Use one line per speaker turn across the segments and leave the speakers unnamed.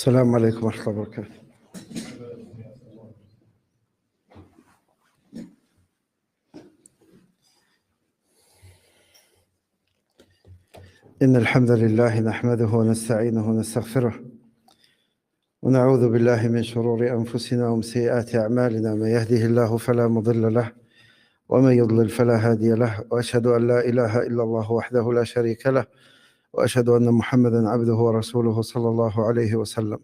السلام عليكم ورحمة الله وبركاته. إن الحمد لله نحمده ونستعينه ونستغفره ونعوذ بالله من شرور أنفسنا ومن سيئات أعمالنا. من يهده الله فلا مضل له ومن يضلل فلا هادي له، وأشهد أن لا إله إلا الله وحده لا شريك له، وأشهد أن محمدًا عبده ورسوله صلى الله عليه وسلم.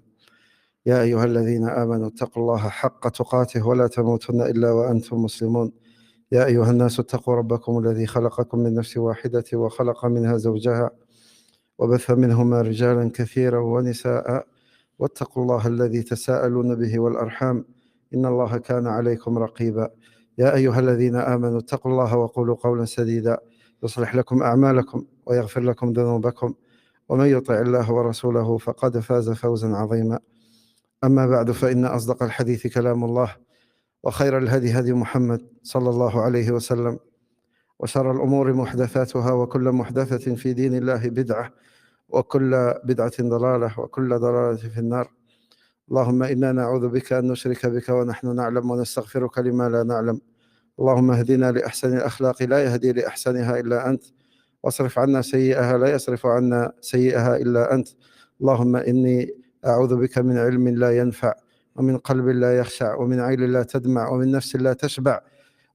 يا أيها الذين آمنوا اتقوا الله حق تقاته ولا تموتن إلا وأنتم مسلمون. يا أيها الناس اتقوا ربكم الذي خلقكم من نفس واحدة وخلق منها زوجها وبث منهما رجالا كثيرا ونساء، واتقوا الله الذي تساءلون به والأرحام إن الله كان عليكم رقيبا. يا أيها الذين آمنوا اتقوا الله وقولوا قولا سديدا يصلح لكم أعمالكم ويغفر لكم ذنوبكم، ومن يطع الله ورسوله فقد فاز فوزا عظيما. أما بعد، فإن أصدق الحديث كلام الله، وخير الهدي هدي محمد صلى الله عليه وسلم، وشر الأمور محدثاتها، وكل محدثة في دين الله بدعة، وكل بدعة ضلالة، وكل ضلالة في النار. اللهم إنا نعوذ بك أن نشرك بك ونحن نعلم، ونستغفرك لما لا نعلم. اللهم اهدنا لأحسن الأخلاق لا يهدي لأحسنها إلا أنت، واصرف عنا سيئها لا يصرف عنا سيئها إلا أنت. اللهم إني أعوذ بك من علم لا ينفع، ومن قلب لا يخشع، ومن عين لا تدمع، ومن نفس لا تشبع،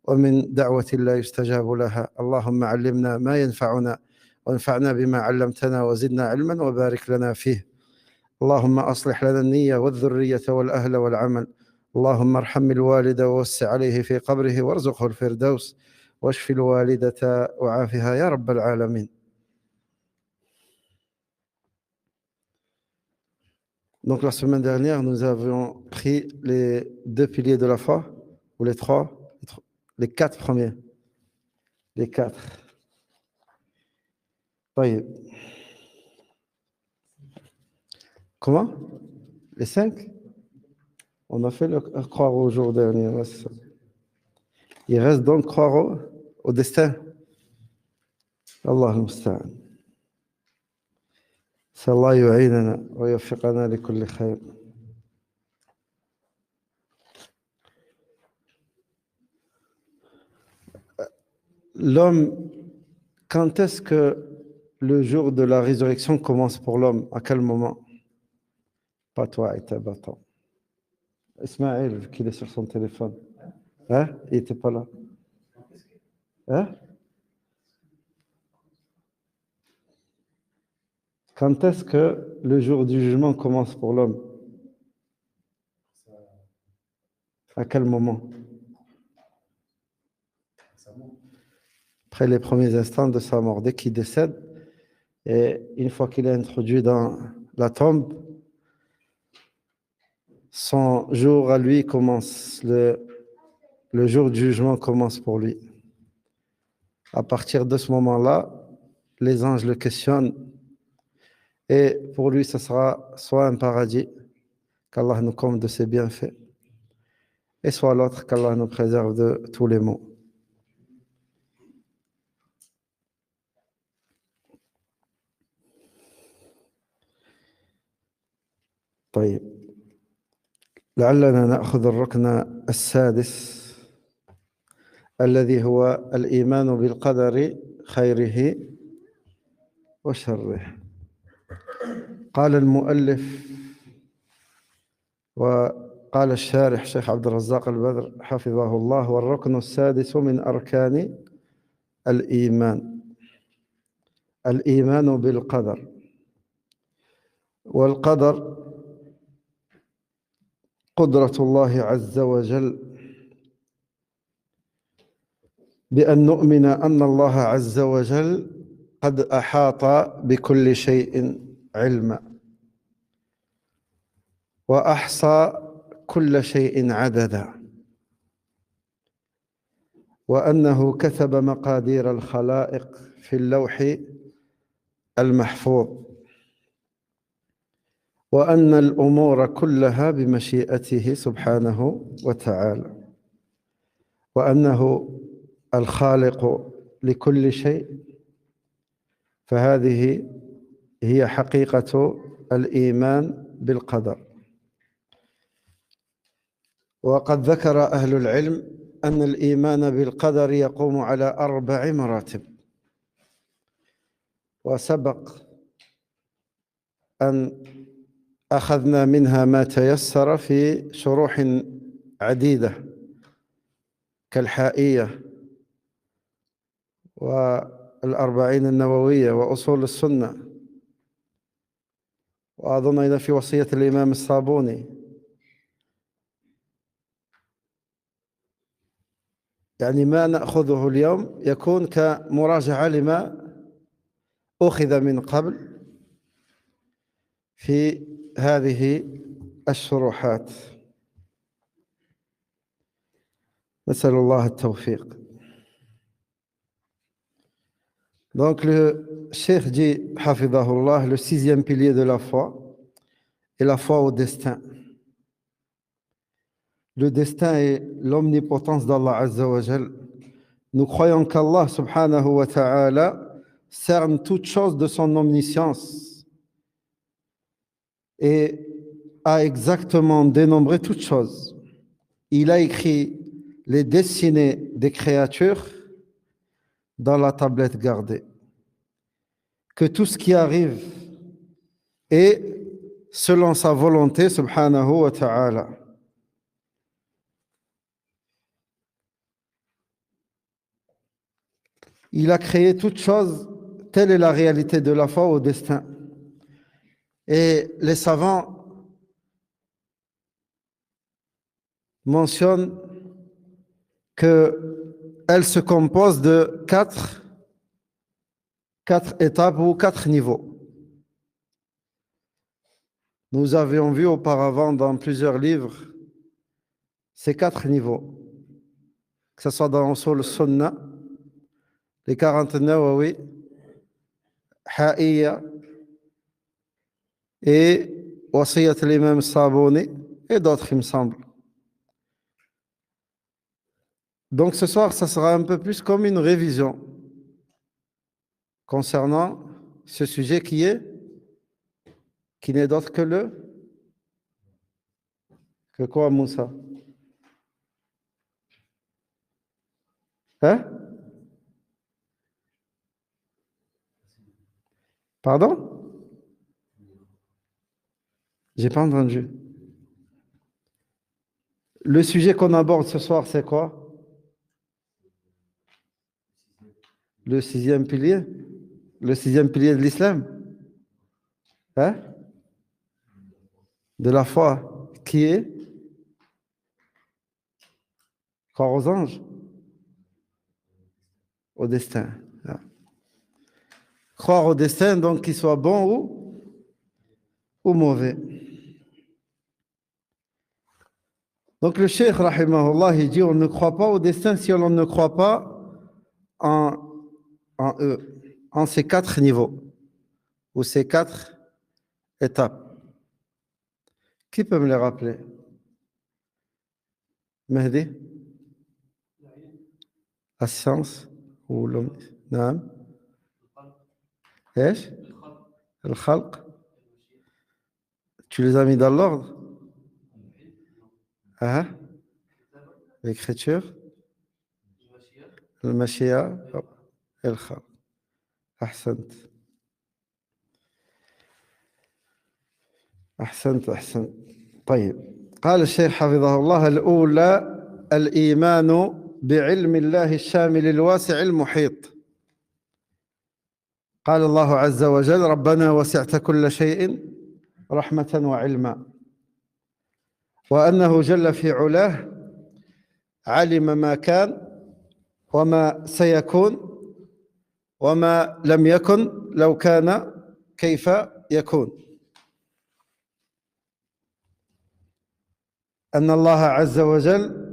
ومن دعوة لا يستجاب لها. اللهم علمنا ما ينفعنا، وانفعنا بما علمتنا، وزدنا علما وبارك لنا فيه. اللهم أصلح لنا النية والذرية والأهل والعمل. اللهم ارحم الوالد ووسع عليه في قبره وارزقه الفردوس، واشف الوالدة وعافها يا رب العالمين. Donc la semaine dernière, nous avions pris les 2 piliers de la foi, ou les 3, les 4 premiers. Les 4. طيب. Comment? Les 5? On a fait le croire au jour dernier. Il reste donc croire au destin. Allah المستعان. الله يعيننا ويوفقنا لكل خير. L'homme, quand est-ce que le jour de la résurrection commence pour l'homme? À quel moment? Pas toi et ta bâton. Ismaël, qui est sur son téléphone. Hein? Il n'était pas là. Hein? Quand est-ce que le jour du jugement commence pour l'homme? À quel moment? Après les premiers instants de sa mort, dès qu'il décède, et une fois qu'il est introduit dans la tombe, son jour à lui commence, le jour du jugement commence pour lui. À partir de ce moment-là, les anges le questionnent, et pour lui, ce sera soit un paradis, qu'Allah nous comble de ses bienfaits, et soit l'autre, qu'Allah nous préserve de tous les maux. طيب، لعلنا نأخذ الركن السادس الذي هو الإيمان بالقدر خيره وشره. قال المؤلف وقال الشارح شيخ عبد الرزاق البدر حفظه الله: والركن السادس من أركان الإيمان بالقدر. والقدر قدرة الله عز وجل، بأن نؤمن أن الله عز وجل قد أحاط بكل شيء علما، وأحصى كل شيء عددا، وأنه كتب مقادير الخلائق في اللوح المحفوظ، وأن الأمور كلها بمشيئته سبحانه وتعالى، وأنه الخالق لكل شيء. فهذه هي حقيقة الإيمان بالقدر. وقد ذكر أهل العلم أن الإيمان بالقدر يقوم على 4 مراتب، وسبق أن أخذنا منها ما تيسر في شروح عديدة كالحائية والأربعين النووية وأصول السنة، وأظن أيضا في وصية الإمام الصابوني. يعني ما نأخذه اليوم يكون كمراجعة لما أخذ من قبل في هذه الشروحات. نسأل الله التوفيق. Donc le Cheikh dit, Hafidahullah, le 6e pilier de la foi est la foi au destin. Le destin est l'omnipotence d'Allah Azza wa Jal. Nous croyons qu'Allah subhanahu wa ta'ala cerne toutes choses de son omniscience et a exactement dénombré toutes choses. Il a écrit les destinées des créatures dans la tablette gardée. Que tout ce qui arrive est selon sa volonté, subhanahu wa ta'ala. Il a créé toutes choses, telle est la réalité de la foi au destin. Et les savants mentionnent qu'elle se compose de 4 étapes ou 4 niveaux. Nous avions vu auparavant dans plusieurs livres ces 4 niveaux, que ce soit dans Usul Sunnah, les 40 Nawawi, Ha'iyya et Wasiyat l'imam Sabouni et d'autres, il me semble. Donc ce soir, ça sera un peu plus comme une révision concernant ce sujet qui n'est d'autre que quoi, Moussa? Hein? Pardon? J'ai pas entendu. Le sujet qu'on aborde ce soir, c'est quoi? Le 6e pilier? Le 6e pilier de l'islam? Hein? De la foi, qui est? Croire aux anges? Au destin. Croire au destin, donc qu'il soit bon ou mauvais. Donc le cheikh, rahimahullah, il dit on ne croit pas au destin si on ne croit pas en ces 4 niveaux ou ces 4 étapes. Qui peut me les rappeler? Mehdi? La science ou l'homme? Non. ايش؟ الخلق. Tu les as mis dans l'ordre? L'écriture, le mashia et le khalq. أحسنت. طيب. قال الشيخ حفظه الله: الأولى الإيمان بعلم الله الشامل الواسع المحيط. قال الله عز وجل: ربنا وسعت كل شيء رحمة وعلما. وأنه جل في علاه علم ما كان وما سيكون وما لم يكن لو كان كيف يكون. أن الله عز وجل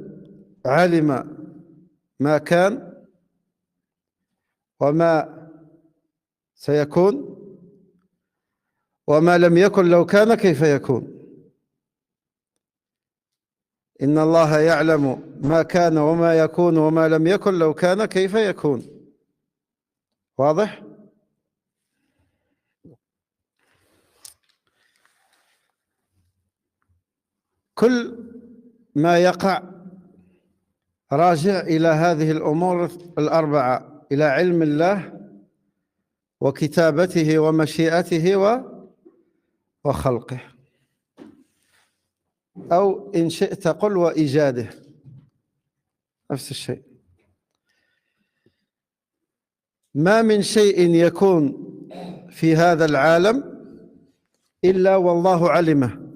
علم ما كان وما سيكون وما لم يكن لو كان كيف يكون. إن الله يعلم ما كان وما يكون وما لم يكن لو كان كيف يكون. واضح؟ كل ما يقع راجع إلى هذه الأمور الأربعة، إلى علم الله وكتابته ومشيئته وخلقه، أو إن شئت قل وإيجاده، نفس الشيء. ما من شيء يكون في هذا العالم إلا والله علمه،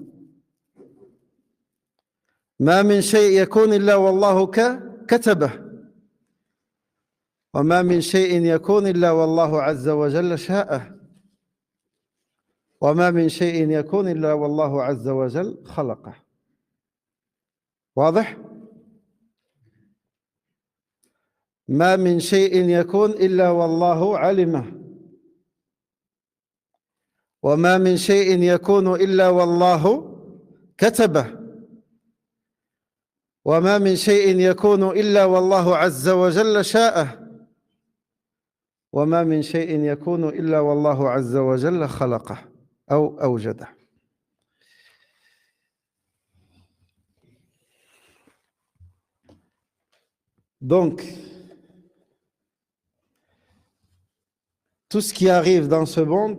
ما من شيء يكون إلا والله كتبه، وما من شيء يكون إلا والله عز وجل شاءه، وما من شيء يكون إلا والله عز وجل خلقه. واضح؟ ما من شيء يكون إلا والله علمه، وما من شيء يكون إلا والله كتبه، وما من شيء يكون إلا والله عز وجل شاءه، وما من شيء يكون إلا والله عز وجل خلقه أو أوجده. Donc, tout ce qui arrive dans ce monde,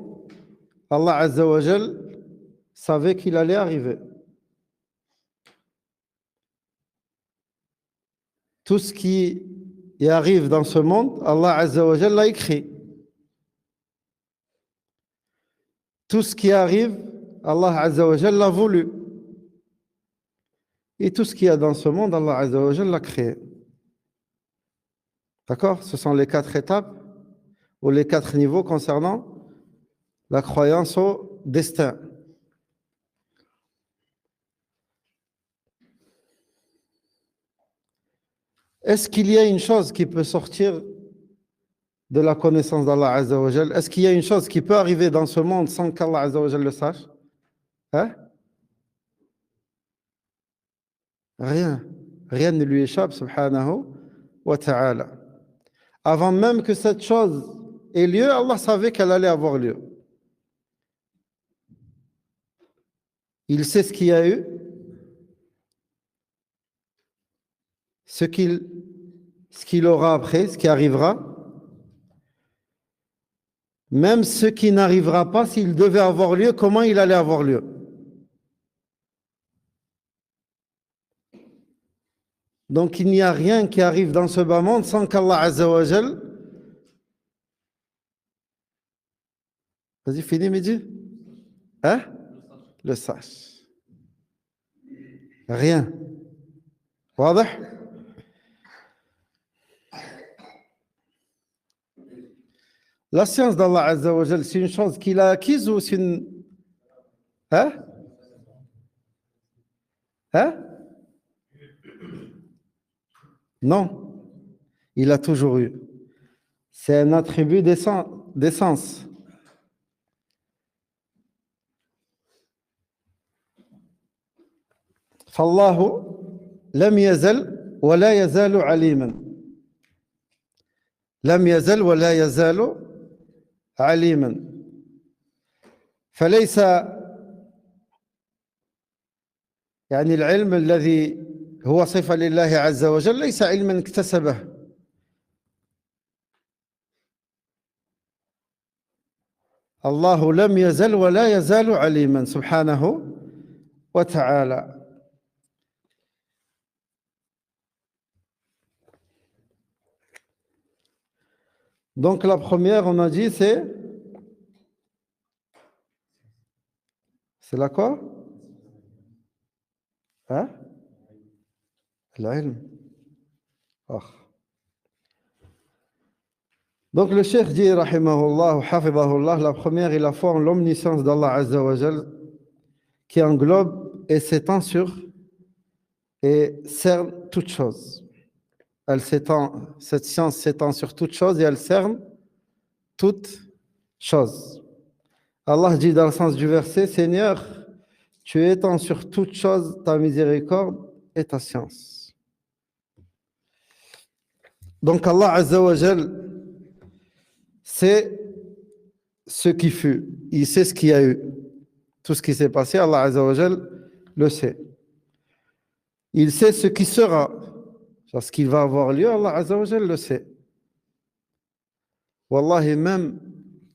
Allah Azza wa Jal savait qu'il allait arriver. Tout ce qui arrive dans ce monde, Allah Azza wa Jal l'a écrit. Tout ce qui arrive, Allah Azza wa Jal l'a voulu. Et tout ce qu'il y a dans ce monde, Allah Azza wa Jal l'a créé. D'accord? Ce sont les 4 étapes ou les 4 niveaux concernant la croyance au destin. Est-ce qu'il y a une chose qui peut sortir de la connaissance d'Allah Azza wa Jal? Est-ce qu'il y a une chose qui peut arriver dans ce monde sans qu'Allah Azza wa Jal le sache? Hein? Rien. Rien ne lui échappe, subhanahu wa ta'ala. Avant même que cette chose ait lieu, Allah savait qu'elle allait avoir lieu. Il sait ce qu'il y a eu, ce qu'il aura après, ce qui arrivera, même ce qui n'arrivera pas, s'il devait avoir lieu, comment il allait avoir lieu. Donc il n'y a rien qui arrive dans ce bas monde sans qu'Allah Azza wa Jal, vas-y, finis Mehdi, hein? Le sache. Rien. واضح? La science d'Allah Azza wa Jal, c'est une chose qu'il a acquise ou c'est une... Hein? Hein? Non, il a toujours eu. C'est un attribut d'essence. فالله لم يزل ولا يزال عليما. لم يزل ولا يزال عليما. فليس يعني العلم الذي هو صفة لله عز وجل ليس علما اكتسبه. الله لم يزل ولا يزال عليما سبحانه وتعالى. Donc la première, on a dit, c'est la quoi? Hein? L'ilm. Ah. Donc le cheikh dit, rahimahullah, hafidahullah, la première, il a foi en l'omniscience d'Allah Azza wa Jal, qui englobe et s'étend sur et cerne toute chose. Cette science s'étend sur toute chose et elle cerne toute chose. Allah dit dans le sens du verset, Seigneur, tu étends sur toute chose ta miséricorde et ta science. Donc Allah Azza wa Jal sait ce qui fut, il sait ce qu'il y a eu. Tout ce qui s'est passé, Allah Azza wa Jal le sait. Il sait ce qui sera. Ce qui va avoir lieu, Allah Azza wa Jal le sait. Wallahi, même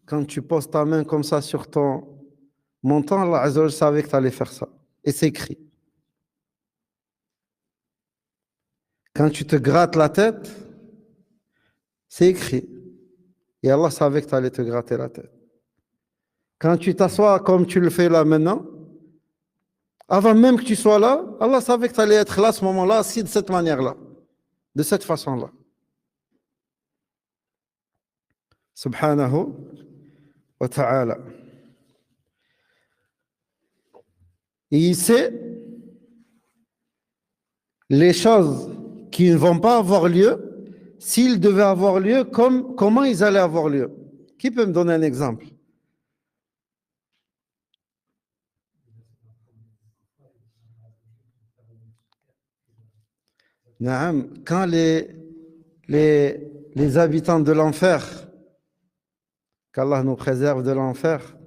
quand tu poses ta main comme ça sur ton montant, Allah Azza wa Jal savait que tu allais faire ça. Et c'est écrit. Quand tu te grattes la tête, c'est écrit. Et Allah savait que tu allais te gratter la tête. Quand tu t'assois comme tu le fais là maintenant, avant même que tu sois là, Allah savait que tu allais être là à ce moment-là, assis de cette manière-là, de cette façon-là. Subhanahu wa ta'ala. Et il sait les choses qui ne vont pas avoir lieu, s'ils devaient avoir lieu, comment ils allaient avoir lieu. Qui peut me donner un exemple? Quand les habitants de l'enfer, qu'Allah nous préserve de l'enfer,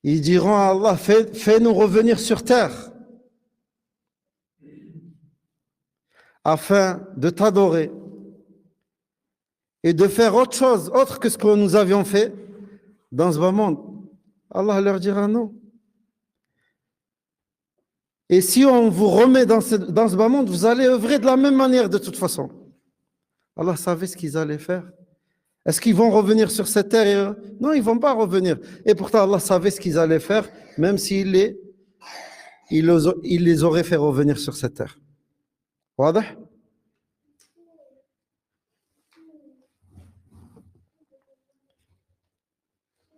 ils diront à Allah, fais-nous revenir sur terre afin de t'adorer et de faire autre chose, autre que ce que nous avions fait dans ce bas monde. Allah leur dira non. Et si on vous remet dans ce bas monde, vous allez œuvrer de la même manière de toute façon. Allah savait ce qu'ils allaient faire. Est-ce qu'ils vont revenir sur cette terre? Non, ils ne vont pas revenir. Et pourtant, Allah savait ce qu'ils allaient faire, même s'il les aurait fait revenir sur cette terre. Wadah?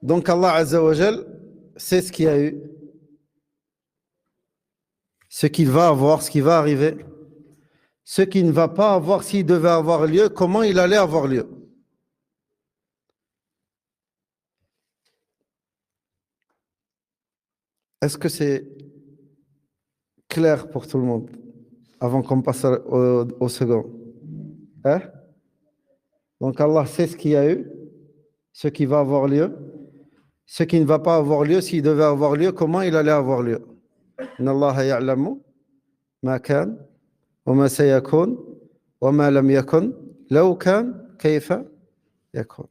Donc Allah Azza wa Jal sait ce qu'il y a eu, ce qu'il va avoir, ce qui va arriver, ce qui ne va pas avoir, s'il devait avoir lieu, comment il allait avoir lieu. Est-ce que c'est clair pour tout le monde avant qu'on passe au second? Hein? Donc Allah sait ce qu'il y a eu, ce qui va avoir lieu, ce qui ne va pas avoir lieu, s'il devait avoir lieu, comment il allait avoir lieu. Inna Allah ya'lamu ma kan wa ma sayakun wa ma lam yakun law kan kayfa yakun.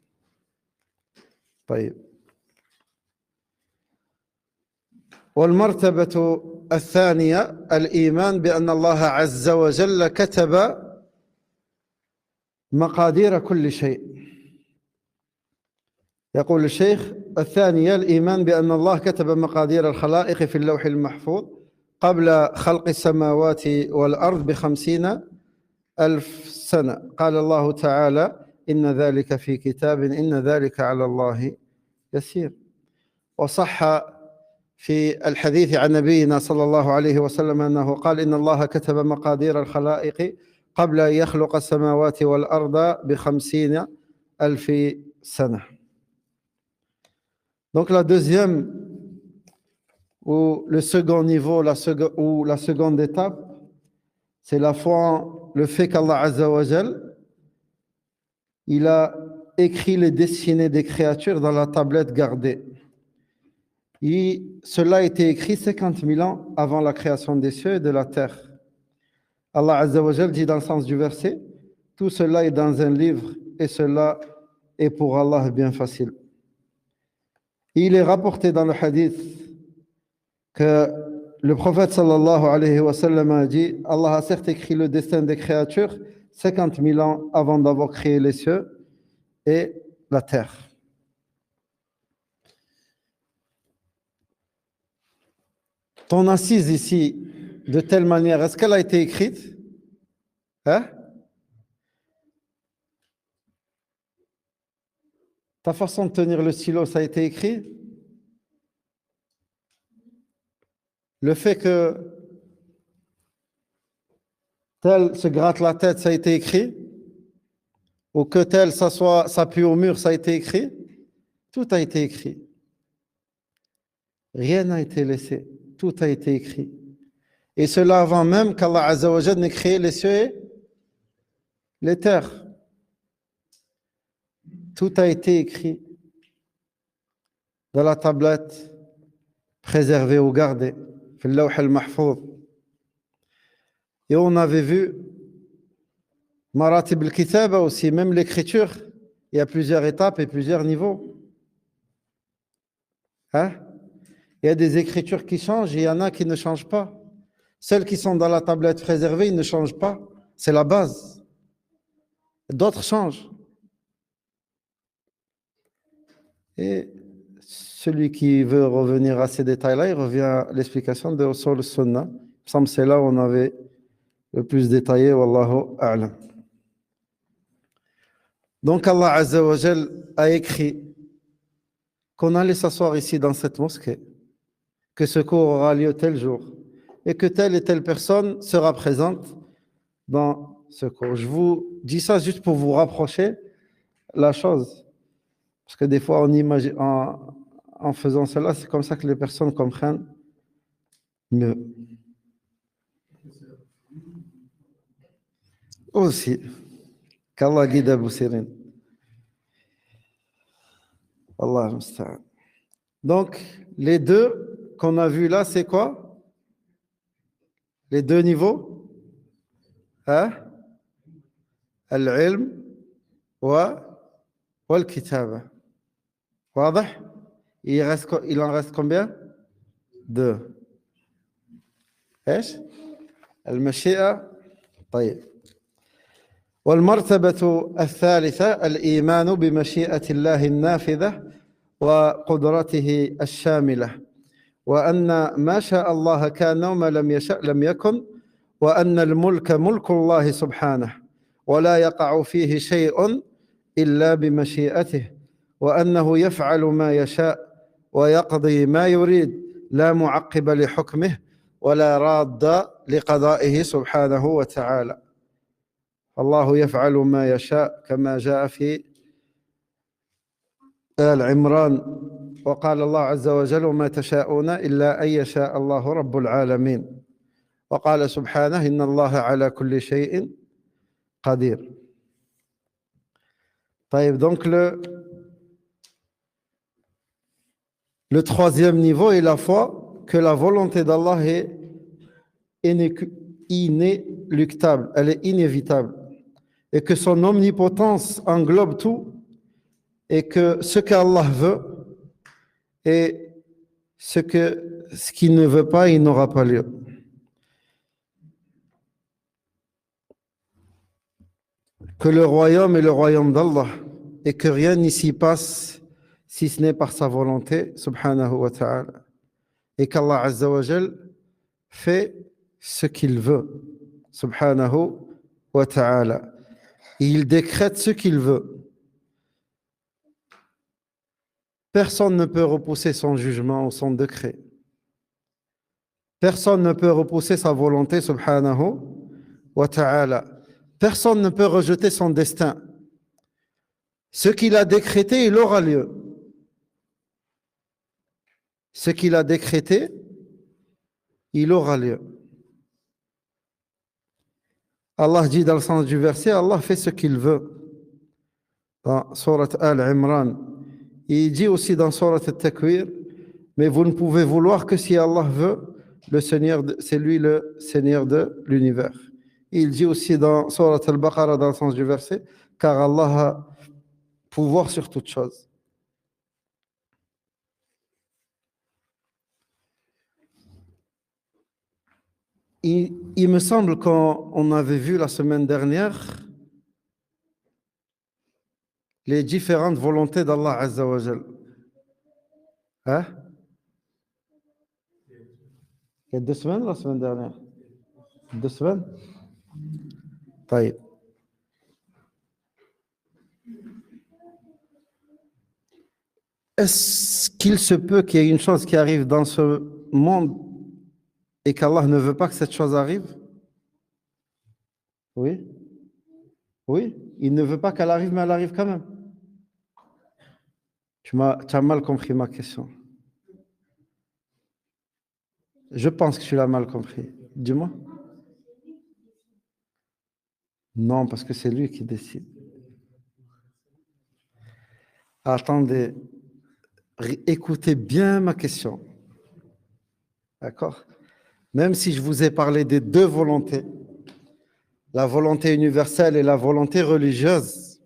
طيب. والمرتبة الثانية الإيمان بأن الله عز وجل كتب مقادير كل شيء. يقول الشيخ الثانية الإيمان بأن الله كتب مقادير الخلائق في اللوح المحفوظ قبل خلق السماوات والأرض ب50,000 سنة. قال الله تعالى إن ذلك في كتاب إن ذلك على الله يسير. وصح في الحديث عن نبينا صلى الله عليه وسلم أنه قال إن الله كتب مقادير الخلائق قبل أن يخلق السماوات والأرض ب50,000 سنة. Donc la deuxième ou le second niveau, la seconde étape, c'est la foi en le fait qu'Allah Azza wa Jal, il a écrit les destinées des créatures dans la tablette gardée. Et cela a été écrit 50 000 ans avant la création des cieux et de la terre. Allah Azza wa Jal dit dans le sens du verset, tout cela est dans un livre et cela est pour Allah bien facile. Il est rapporté dans le hadith que le prophète sallallahu alayhi wa sallam a dit Allah a certes écrit le destin des créatures 50 000 ans avant d'avoir créé les cieux et la terre. Ton assise ici, de telle manière, est-ce qu'elle a été écrite? Hein? Ta façon de tenir le stylo, ça a été écrit? Le fait que tel se gratte la tête, ça a été écrit? Ou que tel s'appuie au mur, ça a été écrit? Tout a été écrit. Rien n'a été laissé. Tout a été écrit. Et cela avant même qu'Allah Azza wa Jal n'ait créé les cieux et les terres. Tout a été écrit dans la tablette préservée ou gardée, في اللوح المحفوظ. Et on avait vu Maratib al-Kitaba aussi, même l'écriture, il y a plusieurs étapes et plusieurs niveaux. Hein? Il y a des écritures qui changent et il y en a qui ne changent pas. Celles qui sont dans la tablette préservée, ils ne changent pas. C'est la base. D'autres changent. Et celui qui veut revenir à ces détails-là, il revient à l'explication de Usul Sunnah. Il me semble que c'est là où on avait le plus détaillé. Wallahu a'lam. Donc Allah Azza wa Jal a écrit qu'on allait s'asseoir ici dans cette mosquée, que ce cours aura lieu tel jour et que telle et telle personne sera présente dans ce cours. Je vous dis ça juste pour vous rapprocher la chose. Parce que des fois, on imagine, en faisant cela, c'est comme ça que les personnes comprennent mieux. Aussi, qu'Allah guide Abu Sirin. Allah musta'an. Donc, les deux qu'on a vus là, c'est quoi? Les deux niveaux? Hein? Al-ilm wal-kitaba. واضح? Il en reste combien? Deux. ايش؟ المشيئة. طيب. والمرتبة الثالثة الإيمان بمشيئة الله النافذة وقدرته الشاملة وأن ما شاء الله كان وما لم يشأ لم يكن وأن الملك ملك الله سبحانه ولا يقع فيه شيء إلا بمشيئته وأنه يفعل ما يشاء ويقضي ما يريد لا معقب لحكمه ولا راد لقضائه سبحانه وتعالى. الله يفعل ما يشاء كما جاء في آل عمران وقال الله عز وجل وما تشاءون إلا أن يشاء الله رب العالمين وقال سبحانه إن الله على كل شيء قدير. طيب, donc le troisième niveau est la foi que la volonté d'Allah est inéluctable, elle est inévitable et que son omnipotence englobe tout et que ce qu'Allah veut et ce qu'il ne veut pas, il n'aura pas lieu. Que le royaume est le royaume d'Allah et que rien n'ici passe si ce n'est par sa volonté, subhanahu wa ta'ala. Et qu'Allah Azza wa Jal fait ce qu'il veut, subhanahu wa ta'ala. Il décrète ce qu'il veut. Personne ne peut repousser son jugement ou son décret. Personne ne peut repousser sa volonté, subhanahu wa ta'ala. Personne ne peut rejeter son destin. Ce qu'il a décrété, il aura lieu. Ce qu'il a décrété, il aura lieu. Allah dit dans le sens du verset, Allah fait ce qu'il veut. Dans Surat Al-Imran, il dit aussi dans Surat Al-Takwir, mais vous ne pouvez vouloir que si Allah veut, c'est lui le Seigneur de l'univers. Il dit aussi dans Surat Al-Baqarah, dans le sens du verset, car Allah a pouvoir sur toute chose. Il me semble qu'on avait vu la semaine dernière les différentes volontés d'Allah Azza wa Jal. Hein? Il y a 2 semaines la semaine dernière? 2 semaines? طيب. Est-ce qu'il se peut qu'il y ait une chose qui arrive dans ce monde et qu'Allah ne veut pas que cette chose arrive? Oui. Oui, il ne veut pas qu'elle arrive, mais elle arrive quand même. Tu as mal compris ma question. Je pense que tu l'as mal compris. Dis-moi. Non, parce que c'est lui qui décide. Attendez, écoutez bien ma question. D'accord? Même si je vous ai parlé des 2 volontés la volonté universelle et la volonté religieuse.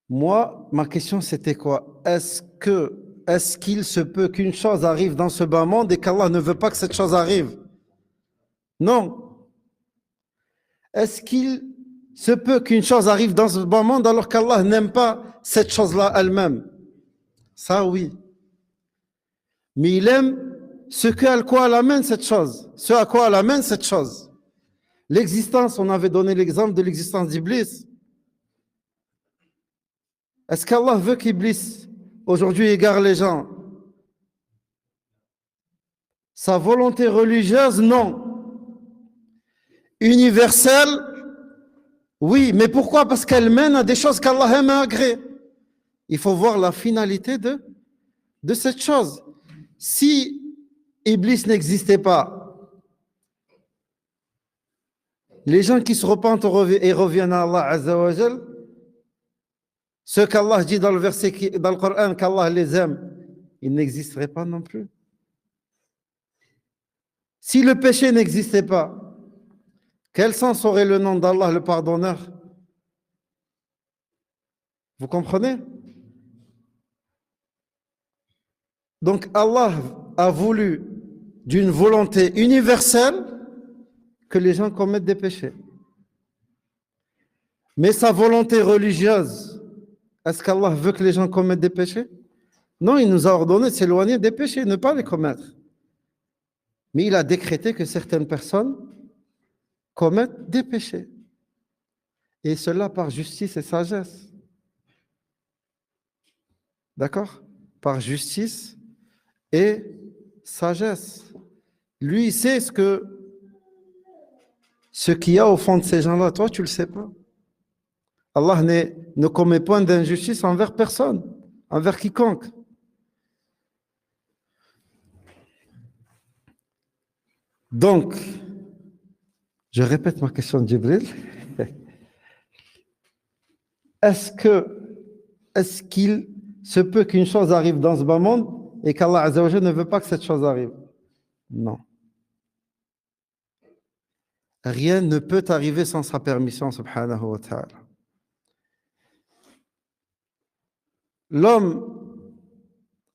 Moi, ma question c'était quoi? Est-ce qu'il se peut qu'une chose arrive dans ce bas monde et qu'Allah ne veut pas que cette chose arrive? Non. Est-ce qu'il se peut qu'une chose arrive dans ce bas monde alors qu'Allah n'aime pas cette chose-là elle-même? Ça, oui. Mais il aime à quoi elle amène cette chose, ce à quoi elle amène cette chose. L'existence, on avait donné l'exemple de l'existence d'Iblis. Est-ce qu'Allah veut qu'Iblis aujourd'hui égare les gens? Sa volonté religieuse, non. Universelle, oui. Mais pourquoi? Parce qu'elle mène à des choses qu'Allah aime et agrée. Il faut voir la finalité de cette chose. Si Iblis n'existait pas, les gens qui se repentent et reviennent à Allah Azza wa Jal, ce qu'Allah dit dans le verset, dans le Coran, qu'Allah les aime, ils n'existeraient pas non plus. Si le péché n'existait pas, quel sens aurait le nom d'Allah, le pardonneur? Vous comprenez? Donc Allah a voulu, d'une volonté universelle, que les gens commettent des péchés. Mais sa volonté religieuse, est-ce qu'Allah veut que les gens commettent des péchés? Non, il nous a ordonné de s'éloigner des péchés, ne pas les commettre. Mais il a décrété que certaines personnes commettent des péchés. Et cela par justice et sagesse. D'accord? Par justice et sagesse. Lui, il sait ce qu'il y a au fond de ces gens-là. Toi, tu ne le sais pas. Allah ne commet point d'injustice envers personne, envers quiconque. Donc, je répète ma question de Djibril. Est-ce qu'il se peut qu'une chose arrive dans ce bas monde et qu'Allah Azza wa Jalla ne veut pas que cette chose arrive? Non. Rien ne peut arriver sans sa permission, subhanahu wa ta'ala. L'homme,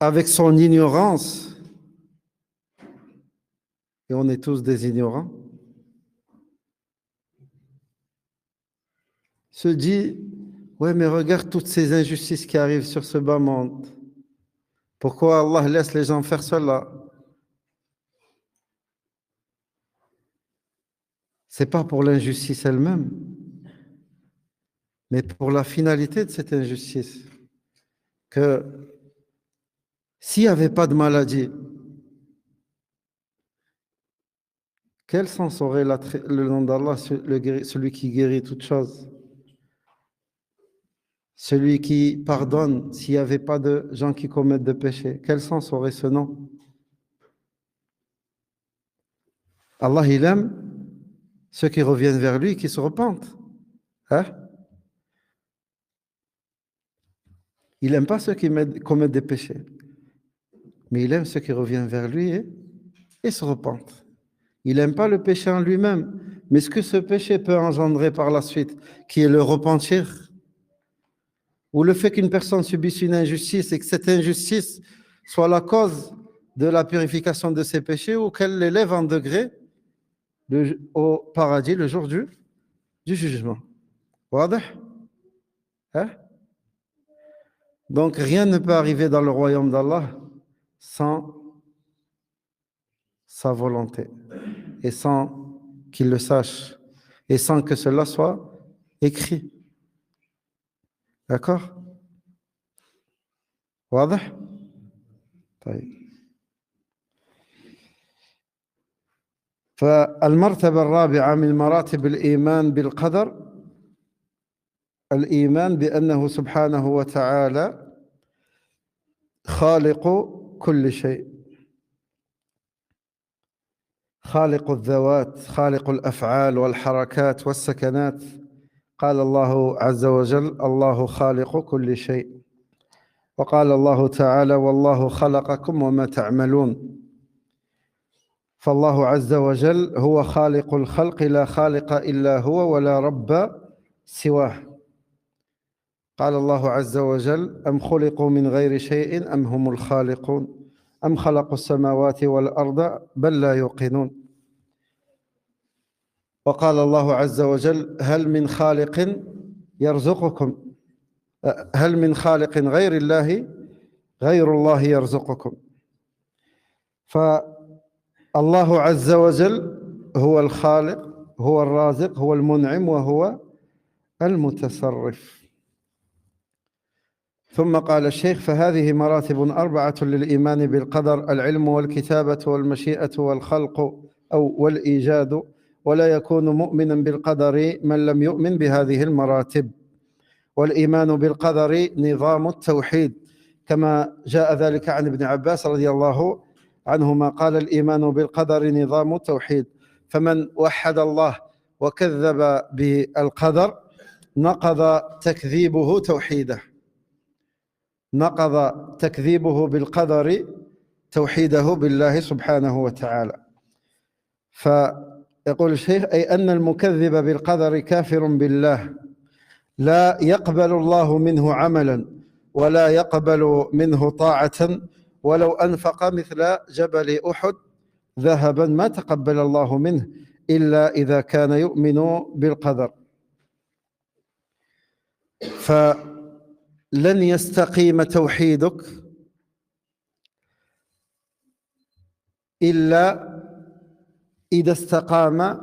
avec son ignorance, et on est tous des ignorants, se dit, ouais, mais regarde toutes ces injustices qui arrivent sur ce bas monde. Pourquoi Allah laisse les gens faire cela? C'est pas pour l'injustice elle-même, mais pour la finalité de cette injustice. Que s'il n'y avait pas de maladie, quel sens aurait le nom d'Allah, celui qui guérit toutes choses? Celui qui pardonne s'il n'y avait pas de gens qui commettent des péchés. Quel sens aurait ce nom? Allah, il aime ceux qui reviennent vers lui, qui se repentent. Hein? Il n'aime pas ceux qui commettent des péchés. Mais il aime ceux qui reviennent vers lui et se repentent. Il n'aime pas le péché en lui-même. Mais ce que ce péché peut engendrer par la suite, qui est le repentir, ou le fait qu'une personne subisse une injustice et que cette injustice soit la cause de la purification de ses péchés ou qu'elle l'élève en degré au paradis le jour du jugement. Wadah? Hein? Donc rien ne peut arriver dans le royaume d'Allah sans sa volonté et sans qu'il le sache et sans que cela soit écrit. D'accord? واضح؟ طيب. فالمرتبة الرابعة من مراتب الإيمان بالقدر الإيمان بأنه سبحانه وتعالى خالق كل شيء، خالق الذوات، خالق الأفعال والحركات والسكنات. قال الله عز وجل: الله خالق كل شيء. وقال الله تعالى: والله خلقكم وما تعملون. فالله عز وجل هو خالق الخلق لا خالق إلا هو ولا رب سواه. قال الله عز وجل: أم خلقوا من غير شيء أم هم الخالقون أم خلقوا السماوات والأرض بل لا يوقنون. وقال الله عز وجل: هل من خالق يرزقكم هل من خالق غير الله يرزقكم. فالله عز وجل هو الخالق، هو الرازق، هو المنعم، وهو المتصرف. ثم قال الشيخ: فهذه مراتب 4 للإيمان بالقدر: العلم والكتابة والمشيئة والخلق أو والإيجاد. ولا يكون مؤمنا بالقدر من لم يؤمن بهذه المراتب. والإيمان بالقدر نظام التوحيد، كما جاء ذلك عن ابن عباس رضي الله عنهما قال: الإيمان بالقدر نظام التوحيد. فمن وحد الله وكذب بالقدر نقض تكذيبه توحيده، نقض تكذيبه بالقدر توحيده بالله سبحانه وتعالى. فيقول الشيخ: أي أن المكذب بالقدر كافر بالله، لا يقبل الله منه عملا ولا يقبل منه طاعة، ولو أنفق مثل جبل أحد ذهبا ما تقبل الله منه إلا إذا كان يؤمن بالقدر. فلن يستقيم توحيدك إلا إذا استقام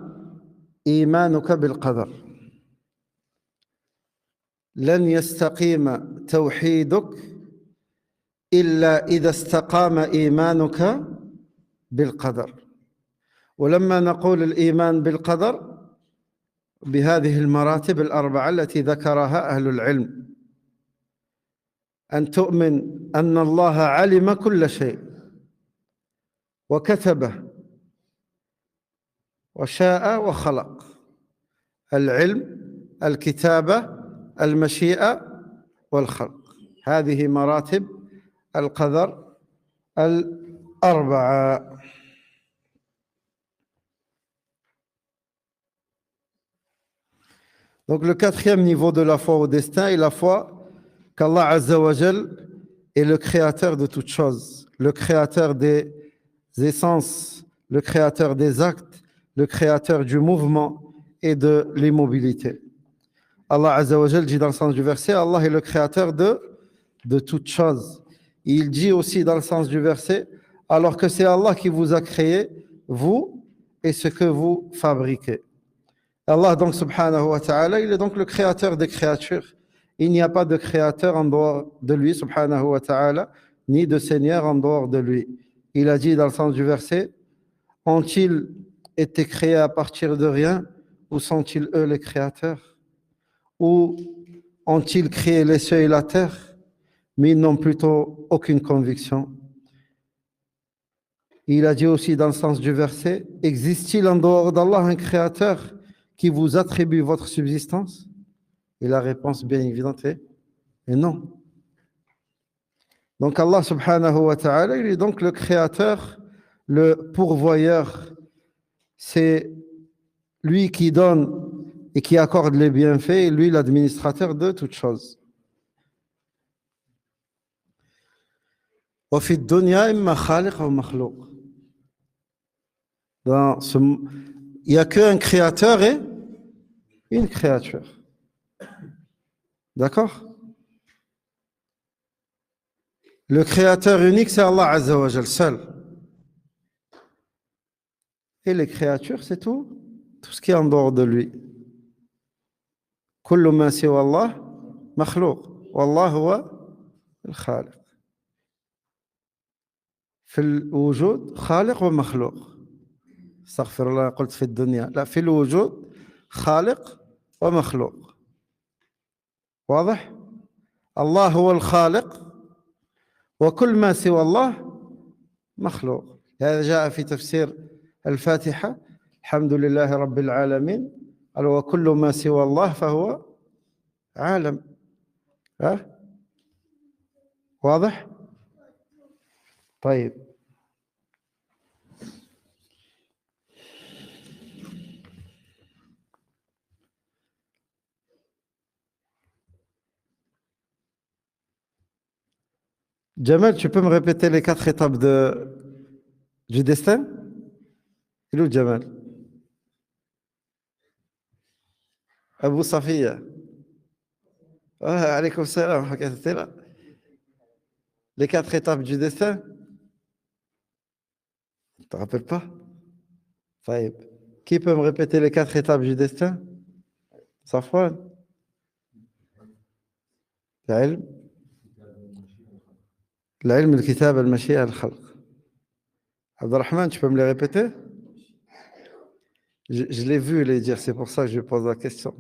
إيمانك بالقدر. لن يستقيم توحيدك إلا إذا استقام إيمانك بالقدر. ولما نقول الإيمان بالقدر بهذه المراتب 4 التي ذكرها أهل العلم: أن تؤمن أن الله علم كل شيء وكتبه وشاء وخلق. العلم، الكتابة، المشيئة والخلق، هذه مراتب القدر 4. Donc le 4e niveau de la foi au destin est la foi qu'Allah Azza wa Jal est le créateur de toutes choses, le créateur des essences, le créateur des actes, le créateur du mouvement et de l'immobilité. Allah Azza wa Jal dit dans le sens du verset: Allah est le créateur de toutes choses. Il dit aussi dans le sens du verset: alors que c'est Allah qui vous a créé, vous et ce que vous fabriquez. Allah donc subhanahu wa ta'ala, il est donc le créateur des créatures. Il n'y a pas de créateur en dehors de lui subhanahu wa ta'ala, ni de seigneur en dehors de lui. Il a dit dans le sens du verset: ont-ils été créés à partir de rien, ou sont-ils eux les créateurs? Ou ont-ils créé les cieux et la terre, mais ils n'ont plutôt aucune conviction? Il a dit aussi dans le sens du verset: existe-t-il en dehors d'Allah un créateur qui vous attribue votre subsistance? Et la réponse bien évidente est non. Donc Allah subhanahu wa ta'ala, il est donc le créateur, le pourvoyeur. C'est lui qui donne et qui accorde les bienfaits, et lui l'administrateur de toutes choses. وفي الدنيا إما خالق أو مخلوق. Il n'y a qu'un créateur et une créature. D'accord? Le créateur unique, c'est Allah Azza wa Jal, seul. Et les créatures, c'est tout ce qui est en dehors de lui. كل ما سوى الله مخلوق والله هو الخالق. في الوجود خالق ومخلوق. استغفر الله، قلت في الدنيا، لا، في الوجود خالق ومخلوق. واضح؟ الله هو الخالق وكل ما سوى الله مخلوق. هذا جاء في تفسير الفاتحة: الحمد لله رب العالمين، وكل ما سوى الله فهو عالم. واضح؟ طيب. Jamal, tu peux me répéter les 4 étapes du destin? Il est où Jamal? Abou Safiya. Ah, alaykoum salam, t'es là. Les 4 étapes du destin? Tu te rappelles pas? Taïb. Qui peut me répéter les 4 étapes du destin? Safwan? العلم العلم الكتاب المشيئة الخلق. Abdelrahman, tu peux me les répéter? Je l'ai vu les dire, c'est pour ça que je pose la question.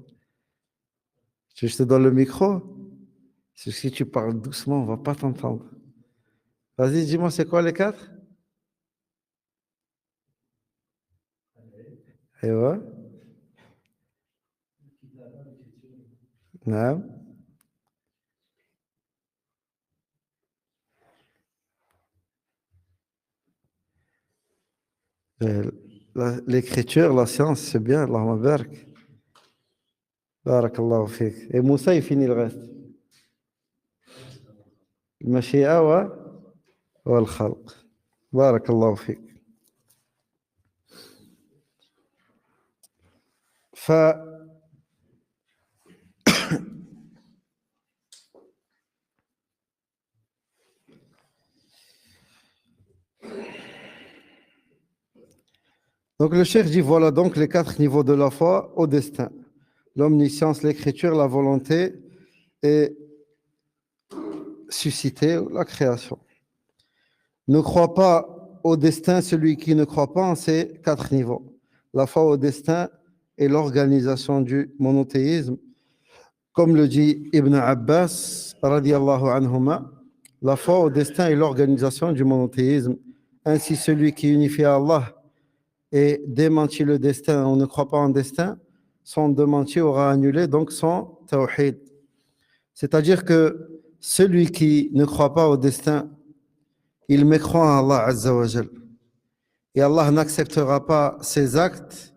Je te donne le micro. Si tu parles doucement, on ne va pas t'entendre. Vas-y, dis-moi, c'est quoi les 4? ايوه. نعم. L'écriture, la science, c'est bien. Allahumma barak. Barakallahu fik. Et Moussa, il finit le reste. المشيئة والخلق. بارك الله فيك. ف Donc le cheikh dit voilà donc les 4 niveaux de la foi au destin. L'omniscience, l'écriture, la volonté et susciter la création. Ne croit pas au destin celui qui ne croit pas en ces 4 niveaux. La foi au destin est l'organisation du monothéisme. Comme le dit Ibn Abbas, radiallahu anhuma, la foi au destin est l'organisation du monothéisme. Ainsi, celui qui unifie Allah et démentit le destin, on ne croit pas en destin, son démenti aura annulé donc son tawhid. C'est-à-dire que celui qui ne croit pas au destin, il mécroit en Allah Azza wa Jal. Et Allah n'acceptera pas ses actes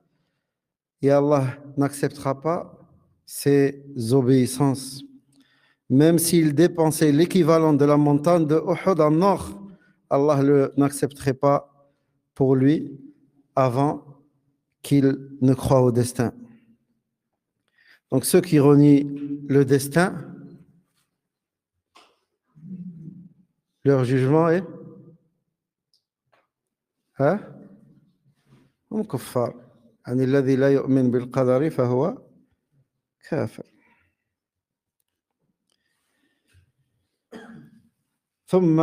et Allah n'acceptera pas ses obéissances. Même s'il dépensait l'équivalent de la montagne de Uhud en or, Allah n'accepterait pas pour lui avant qu'il ne croit au destin. Donc ceux qui renient le destin, leur jugement est هم كفار. يعني الذي لا يؤمن بالقدر فهو كافر. ثم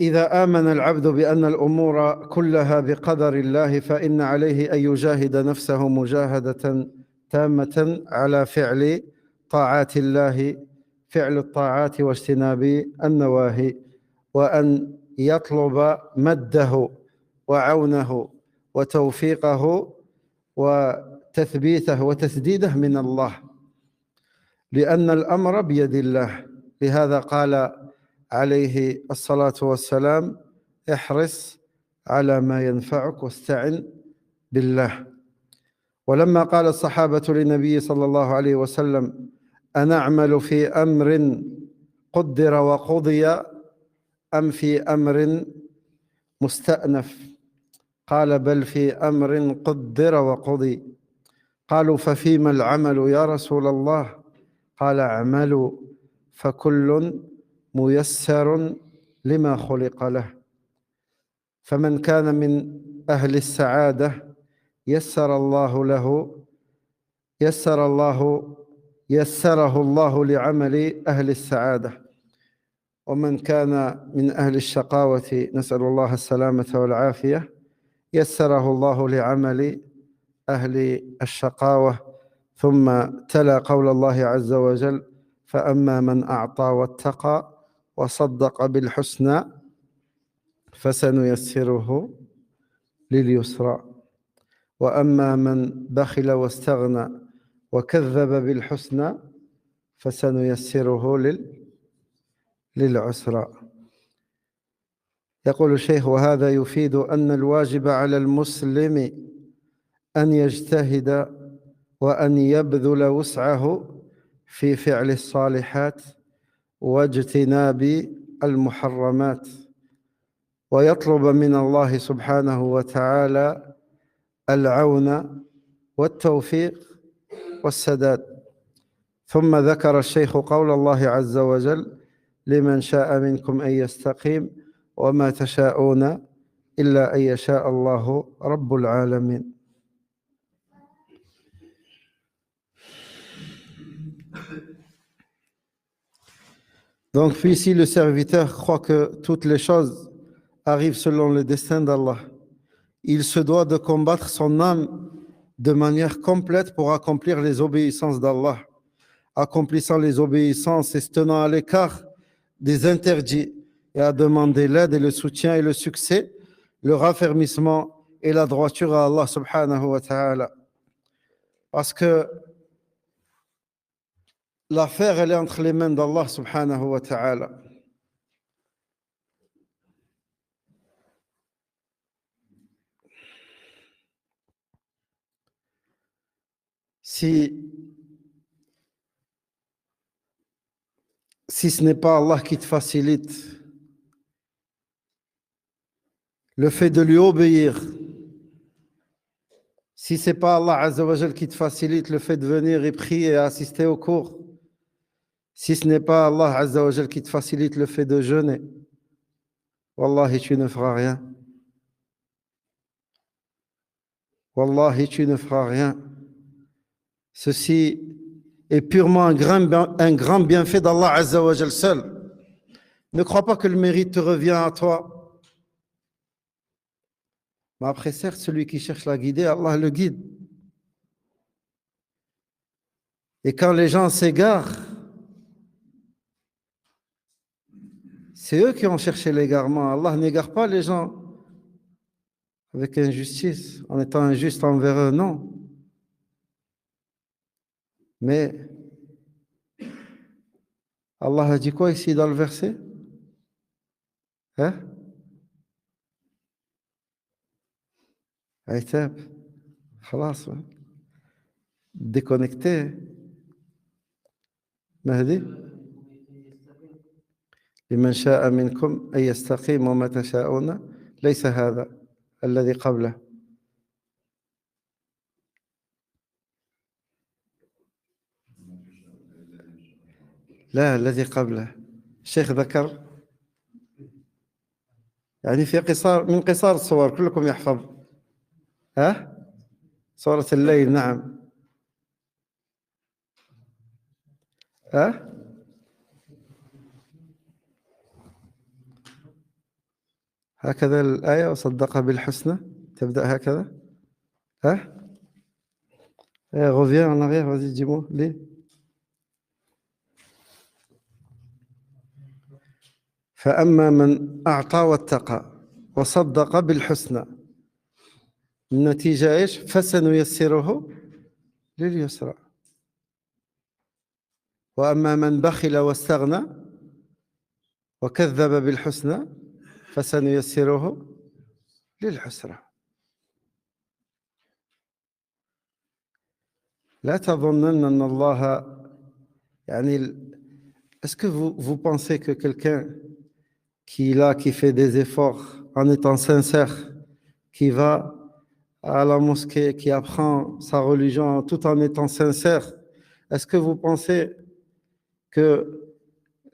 إذا آمن العبد بأن الأمور كلها بقدر الله فإن عليه أن يجاهد نفسه مجاهدة تامة على فعل طاعات الله، فعل الطاعات واجتناب النواهي، وأن يطلب مده وعونه وتوفيقه وتثبيته وتسديده من الله، لأن الأمر بيد الله. لهذا قال عليه الصلاة والسلام احرص على ما ينفعك واستعن بالله. ولما قال الصحابة للنبي صلى الله عليه وسلم أنعمل في أمر قدر وقضي أم في أمر مستأنف؟ قال بل في أمر قدر وقضي. قالوا ففيما العمل يا رسول الله؟ قال اعملوا فكل ميسر لما خلق له، فمن كان من أهل السعادة يسره الله لعمل أهل السعادة، ومن كان من أهل الشقاوة نسأل الله السلامة والعافية يسره الله لعمل أهل الشقاوة. ثم تلا قول الله عز وجل فأما من أعطى واتقى وصدق بالحسنى فسنيسره لليسرى، وأما من بخل واستغنى وكذب بالحسنى فسنيسره للعسرى. يقول الشيخ وهذا يفيد أن الواجب على المسلم أن يجتهد وأن يبذل وسعه في فعل الصالحات واجتناب المحرمات ويطلب من الله سبحانه وتعالى العون والتوفيق والسداد. ثم ذكر الشيخ قول الله عز وجل: لمن شاء منكم أن يستقيم وما تشاءون إلا أن يشاء الله رب العالمين. Donc, puis si le serviteur croit que toutes les choses arrivent selon le destin d'Allah, il se doit de combattre son âme de manière complète pour accomplir les obéissances d'Allah, accomplissant les obéissances et se tenant à l'écart des interdits, et à demander l'aide et le soutien et le succès, le raffermissement et la droiture à Allah subhanahu wa ta'ala. Parce que l'affaire, elle est entre les mains d'Allah subhanahu wa ta'ala. Si ce n'est pas Allah qui te facilite le fait de lui obéir, si ce n'est pas Allah Azza wa Jal qui te facilite le fait de venir et prier et assister au cours, si ce n'est pas Allah Azza wa Jal qui te facilite le fait de jeûner, Wallahi, tu ne feras rien. Wallahi, tu ne feras rien. Ceci est purement un grand bienfait d'Allah Azza wa Jal seul. Ne crois pas que le mérite te revient à toi. Mais après, certes, celui qui cherche la guider, Allah le guide. Et quand les gens s'égarent, c'est eux qui ont cherché l'égarement. Allah n'égare pas les gens avec injustice, en étant injuste envers eux, non. Mais Allah a dit quoi ici dans le verset? Hein? Aïtab, khalas, déconnecté. Mahdi? لمن شاء منكم أن يستقيم وما تشاءون ليس هذا الذي قبله. لا، الذي قبله الشيخ ذكر يعني في قصار من قصار الصور كلكم يحفظ. ها؟ سورة الليل. نعم. ها؟ هكذا الآية: وصدق بالحسنى، تبدأ هكذا. ها؟ reviens en arrière, vas-y, dis-moi. Lis. فأما من أعطى واتقى وصدق بالحسنى، النتيجة إيش؟ فسنيسره لليسرى. وأما من بخل واستغنى وكذب بالحسنى فسنيسره للعسرى. لا تظنن أن الله يعني est-ce que vous pensez que quelqu'un qui fait des efforts en étant sincère, qui va à la mosquée, qui apprend sa religion tout en étant sincère, est-ce que vous pensez que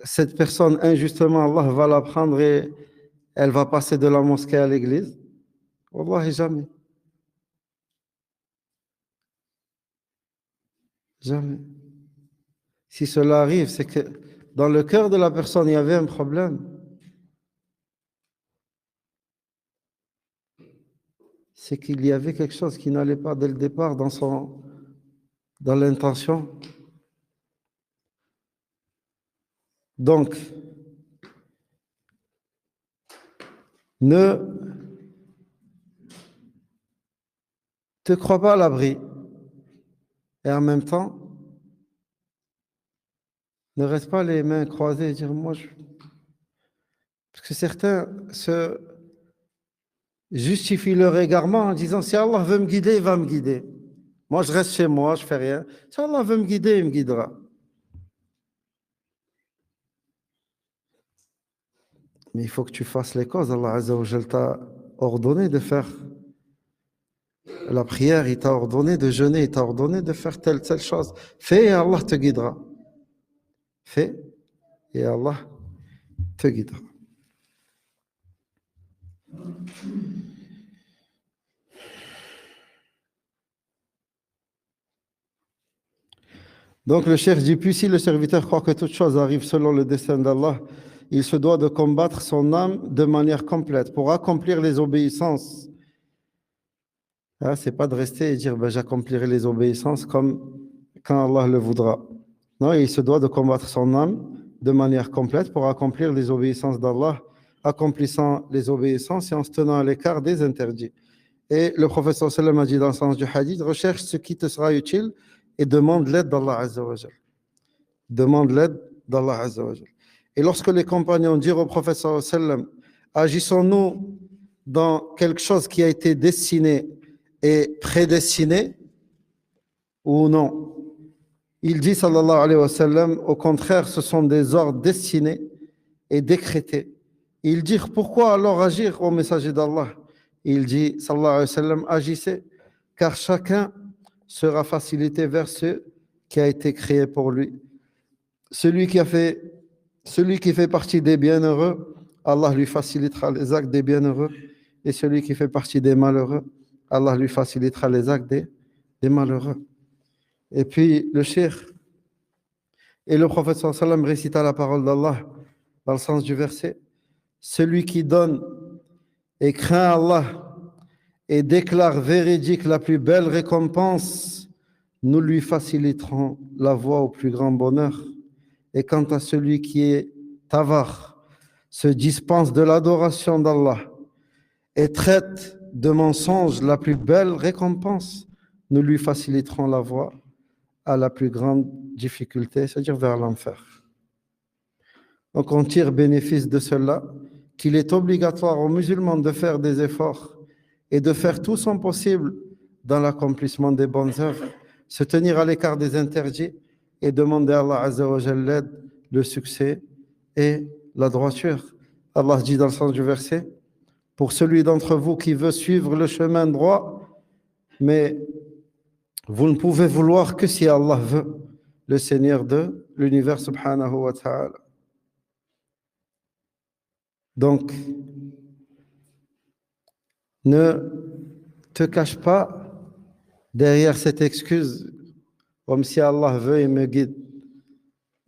cette personne, injustement, Allah va la prendre et elle va passer de la mosquée à l'église? Wallahi, jamais. Jamais. Si cela arrive, c'est que dans le cœur de la personne, il y avait un problème. C'est qu'il y avait quelque chose qui n'allait pas dès le départ dans l'intention. Donc, ne te crois pas à l'abri. Et en même temps, ne reste pas les mains croisées et dire moi je... Parce que certains se justifient leur égarement en disant si Allah veut me guider, il va me guider. Moi je reste chez moi, je fais rien. Si Allah veut me guider, il me guidera. Mais il faut que tu fasses les causes. Allah Azza wa Jal t'a ordonné de faire la prière, il t'a ordonné de jeûner, il t'a ordonné de faire telle chose. Fais et Allah te guidera. Fais et Allah te guidera. Donc le cheikh dit, puis si le serviteur croit que toute chose arrive selon le dessein d'Allah, il se doit de combattre son âme de manière complète pour accomplir les obéissances. Ah, c'est pas de rester et dire, ben, j'accomplirai les obéissances comme quand Allah le voudra. Non, il se doit de combattre son âme de manière complète pour accomplir les obéissances d'Allah, accomplissant les obéissances et en se tenant à l'écart des interdits. Et le prophète sallam a dit dans le sens du hadith, recherche ce qui te sera utile et demande l'aide d'Allah Azza wa Jal. Demande l'aide d'Allah Azza wa Jal. Et lorsque les compagnons dirent au prophète sallam, agissons-nous dans quelque chose qui a été destiné et prédestiné ou non? Il dit, sallallahu alayhi wa sallam, au contraire, ce sont des ordres destinés et décrétés. Ils dirent, pourquoi alors agir au messager d'Allah? Il dit, sallallahu alayhi wa sallam, agissez, car chacun sera facilité vers ce qui a été créé pour lui. Celui qui fait partie des bienheureux, Allah lui facilitera les actes des bienheureux. Et celui qui fait partie des malheureux, Allah lui facilitera les actes des malheureux. Et puis le cheikh et le prophète sallallahu alayhi wa sallam récita la parole d'Allah dans le sens du verset. Celui qui donne et craint Allah et déclare véridique la plus belle récompense, nous lui faciliterons la voie au plus grand bonheur. Et quant à celui qui est avare, se dispense de l'adoration d'Allah et traite de mensonge la plus belle récompense, nous lui faciliterons la voie à la plus grande difficulté, c'est-à-dire vers l'enfer. Donc on tire bénéfice de cela, qu'il est obligatoire aux musulmans de faire des efforts et de faire tout son possible dans l'accomplissement des bonnes œuvres, se tenir à l'écart des interdits et demander à Allah Azza wa Jal l'aide, le succès et la droiture. Allah dit dans le sens du verset, pour celui d'entre vous qui veut suivre le chemin droit, mais vous ne pouvez vouloir que si Allah veut, le Seigneur de l'univers subhanahu wa ta'ala. Donc, ne te cache pas derrière cette excuse, comme si Allah veut et me guide.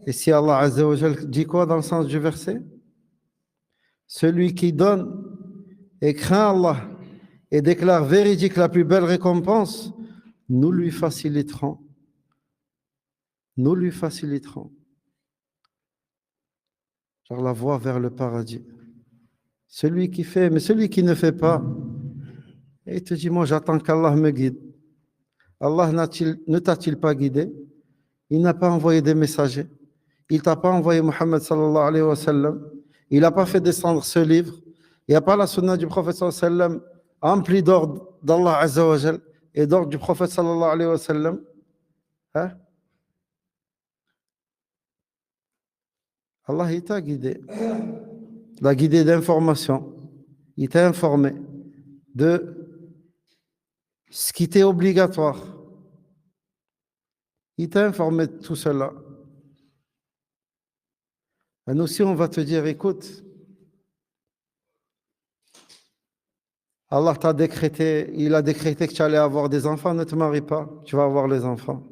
Et si Allah Azza wa Jal dit quoi dans le sens du verset? Celui qui donne et craint Allah et déclare véridique la plus belle récompense, nous lui faciliterons. Nous lui faciliterons. Genre la voie vers le paradis. Celui qui fait, mais celui qui ne fait pas, et il te dit, moi j'attends qu'Allah me guide. Allah ne t'a-t-il pas guidé? Il n'a pas envoyé des messagers. Il t'a pas envoyé Muhammad sallallahu alayhi wa sallam. Il n'a pas fait descendre ce livre. Il n'y a pas la sunna du prophète sallallahu alayhi wa sallam emplie d'ordre d'Allah Azza wa Jal et d'ordre du prophète sallallahu alayhi wa sallam. Hein? Allah il t'a guidé. Il t'a guidé d'information. Il t'a informé de ce qui était obligatoire. Il t'a informé de tout cela. Et nous aussi, on va te dire, écoute, Allah t'a décrété, il a décrété que tu allais avoir des enfants, ne te marie pas, tu vas avoir les enfants.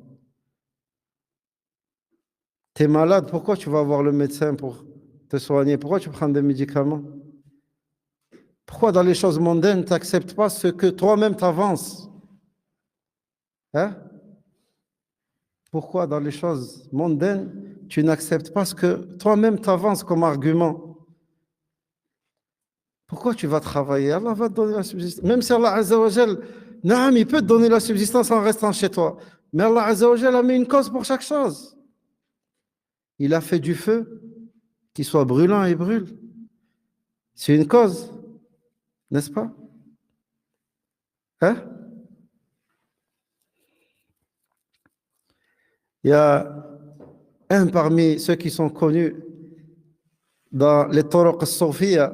Tu es malade, pourquoi tu vas voir le médecin pour te soigner? Pourquoi tu prends des médicaments? Pourquoi dans les choses mondaines, tu n'acceptes pas ce que toi-même t'avances? Hein? Pourquoi dans les choses mondaines, tu n'acceptes pas ce que toi-même t'avances comme argument? Pourquoi tu vas travailler? Allah va te donner la subsistance. Même si Allah Azza wa Jal, naam, il peut te donner la subsistance en restant chez toi. Mais Allah Azza wa Jal a mis une cause pour chaque chose. Il a fait du feu qui soit brûlant et brûle. C'est une cause, n'est-ce pas? Hein? Il y a un parmi ceux qui sont connus, dans les Turuq al-Soufiyya,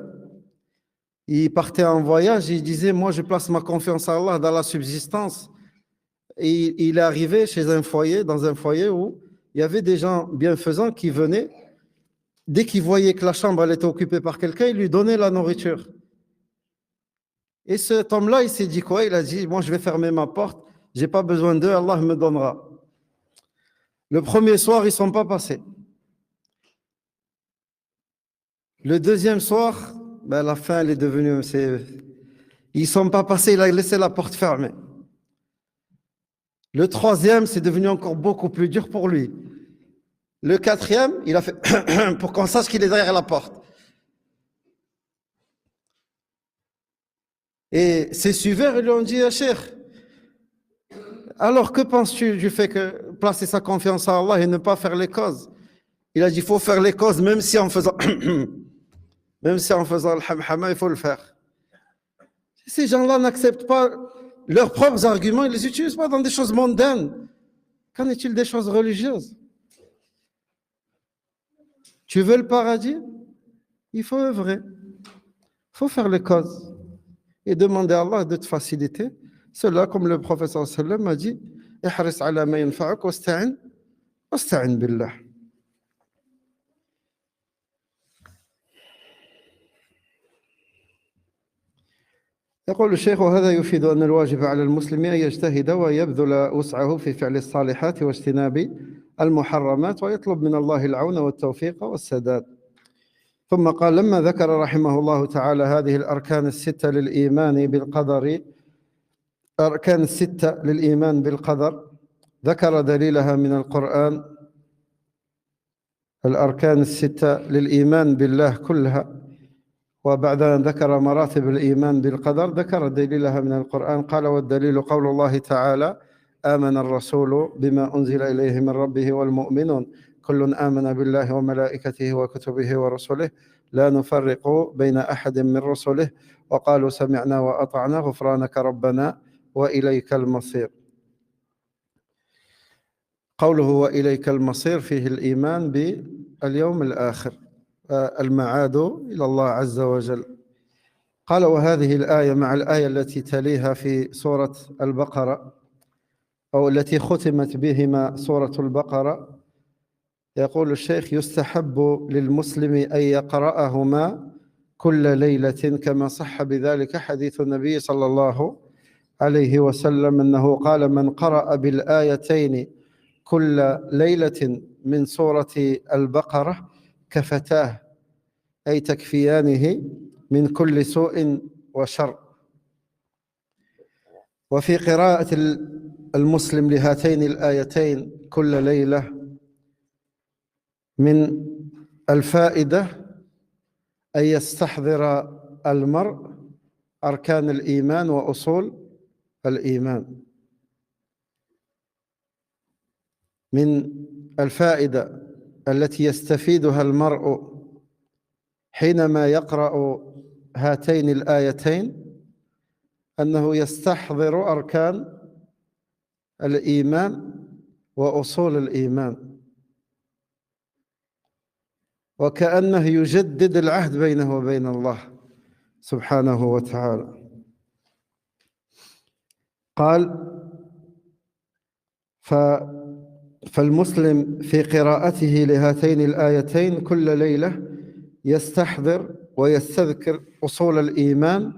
il partait en voyage, il disait, moi je place ma confiance à Allah dans la subsistance. Et il est arrivé chez un foyer, dans un foyer où il y avait des gens bienfaisants qui venaient. Dès qu'il voyait que la chambre elle était occupée par quelqu'un, il lui donnait la nourriture. Et cet homme-là, il s'est dit quoi? Il a dit, moi je vais fermer ma porte, j'ai pas besoin d'eux, Allah me donnera. Le premier soir, ils ne sont pas passés. Le deuxième soir, ben, la fin, elle est devenue... Ils ne sont pas passés, il a laissé la porte fermée. Le troisième, c'est devenu encore beaucoup plus dur pour lui. Le quatrième, il a fait pour qu'on sache qu'il est derrière la porte. Et ses suiveurs, ils lui ont dit, Cheikh, alors que penses-tu du fait que placer sa confiance à Allah et ne pas faire les causes? Il a dit, il faut faire les causes, même si en faisant le hamhama, il faut le faire. Ces gens-là n'acceptent pas leurs propres arguments, ils ne les utilisent pas dans des choses mondaines. Qu'en est-il des choses religieuses? Tu veux le paradis? Il faut œuvrer. Il faut faire les causes. Et demander à Allah de te faciliter. Cela, comme le professeur sallam a dit, ihris ala ma yanfa'uk wasta'in billah. يقول الشيخ وهذا يفيد أن الواجب على المسلم أن يجتهد ويبذل وسعه في فعل الصالحات واجتناب المحرمات ويطلب من الله العون والتوفيق والسداد. ثم قال لما ذكر رحمه الله تعالى هذه الأركان الستة للإيمان بالقدر أركان الستة للإيمان بالقدر ذكر دليلها من القرآن الأركان الستة للإيمان بالله كلها وبعد أن ذكر مراتب الإيمان بالقدر ذكر دليلها من القرآن قال والدليل قول الله تعالى آمن الرسول بما أنزل إليه من ربه والمؤمنون كل آمن بالله وملائكته وكتبه ورسله لا نفرق بين أحد من رسله وقالوا سمعنا وأطعنا غفرانك ربنا وإليك المصير. قوله وإليك المصير فيه الإيمان باليوم الآخر المعاد إلى الله عز وجل. قال وهذه الآية مع الآية التي تليها في سورة البقرة أو التي ختمت بهما سورة البقرة يقول الشيخ يستحب للمسلم أن يقرأهما كل ليلة كما صح بذلك حديث النبي صلى الله عليه وسلم أنه قال من قرأ بالآيتين كل ليلة من سورة البقرة كفتاه أي تكفيانه من كل سوء وشر. وفي قراءة المسلم لهاتين الآيتين كل ليلة من الفائدة أن يستحضر المرء أركان الإيمان وأصول الإيمان. من الفائدة التي يستفيدها المرء حينما يقرأ هاتين الآيتين أنه يستحضر أركان الإيمان وأصول الإيمان وكأنه يجدد العهد بينه وبين الله سبحانه وتعالى. قال فالمسلم في قراءته لهاتين الآيتين كل ليلة يستحضر ويستذكر أصول الإيمان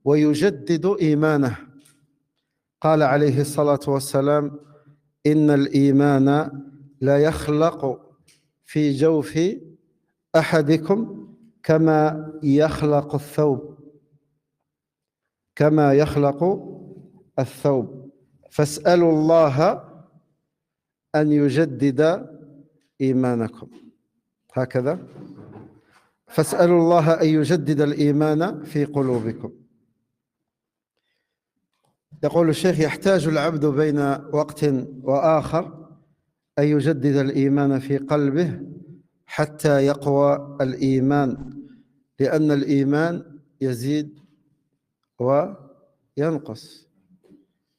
ويجدد إيمانه. قال عليه الصلاة والسلام إن الإيمان لا يخلق في جوف أحدكم كما يخلق الثوب فاسألوا الله أن يجدد إيمانكم. هكذا فاسألوا الله أن يجدد الإيمان في قلوبكم. يقول الشيخ يحتاج العبد بين وقت وآخر أن يجدد الإيمان في قلبه حتى يقوى الإيمان لأن الإيمان يزيد وينقص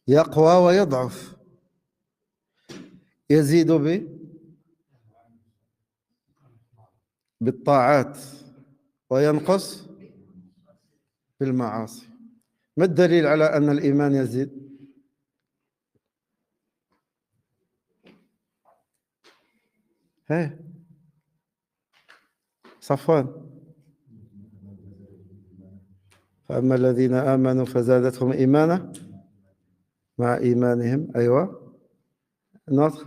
يقوى ويضعف يزيد بالطاعات وينقص بالمعاصي. ما الدليل على أن الإيمان يزيد؟ هي صفوان. فأما الذين آمنوا فزادتهم إيمانا مع إيمانهم. أيوة نص.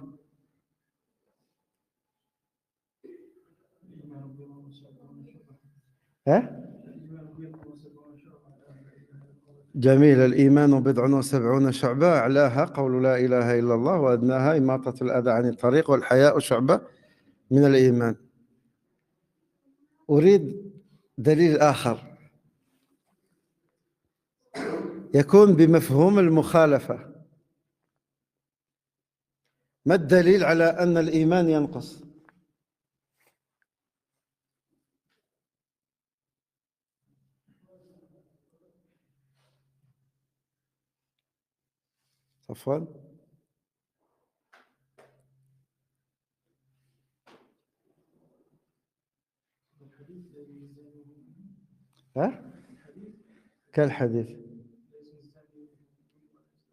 جميل. الإيمان 70 شعبة، أعلاها قول لا إله إلا الله، وأدناها إماطة الأذى عن الطريق، والحياء شعبة من الإيمان. أريد دليل آخر يكون بمفهوم المخالفة. ما الدليل على أن الإيمان ينقص؟ صفوان. كالحديث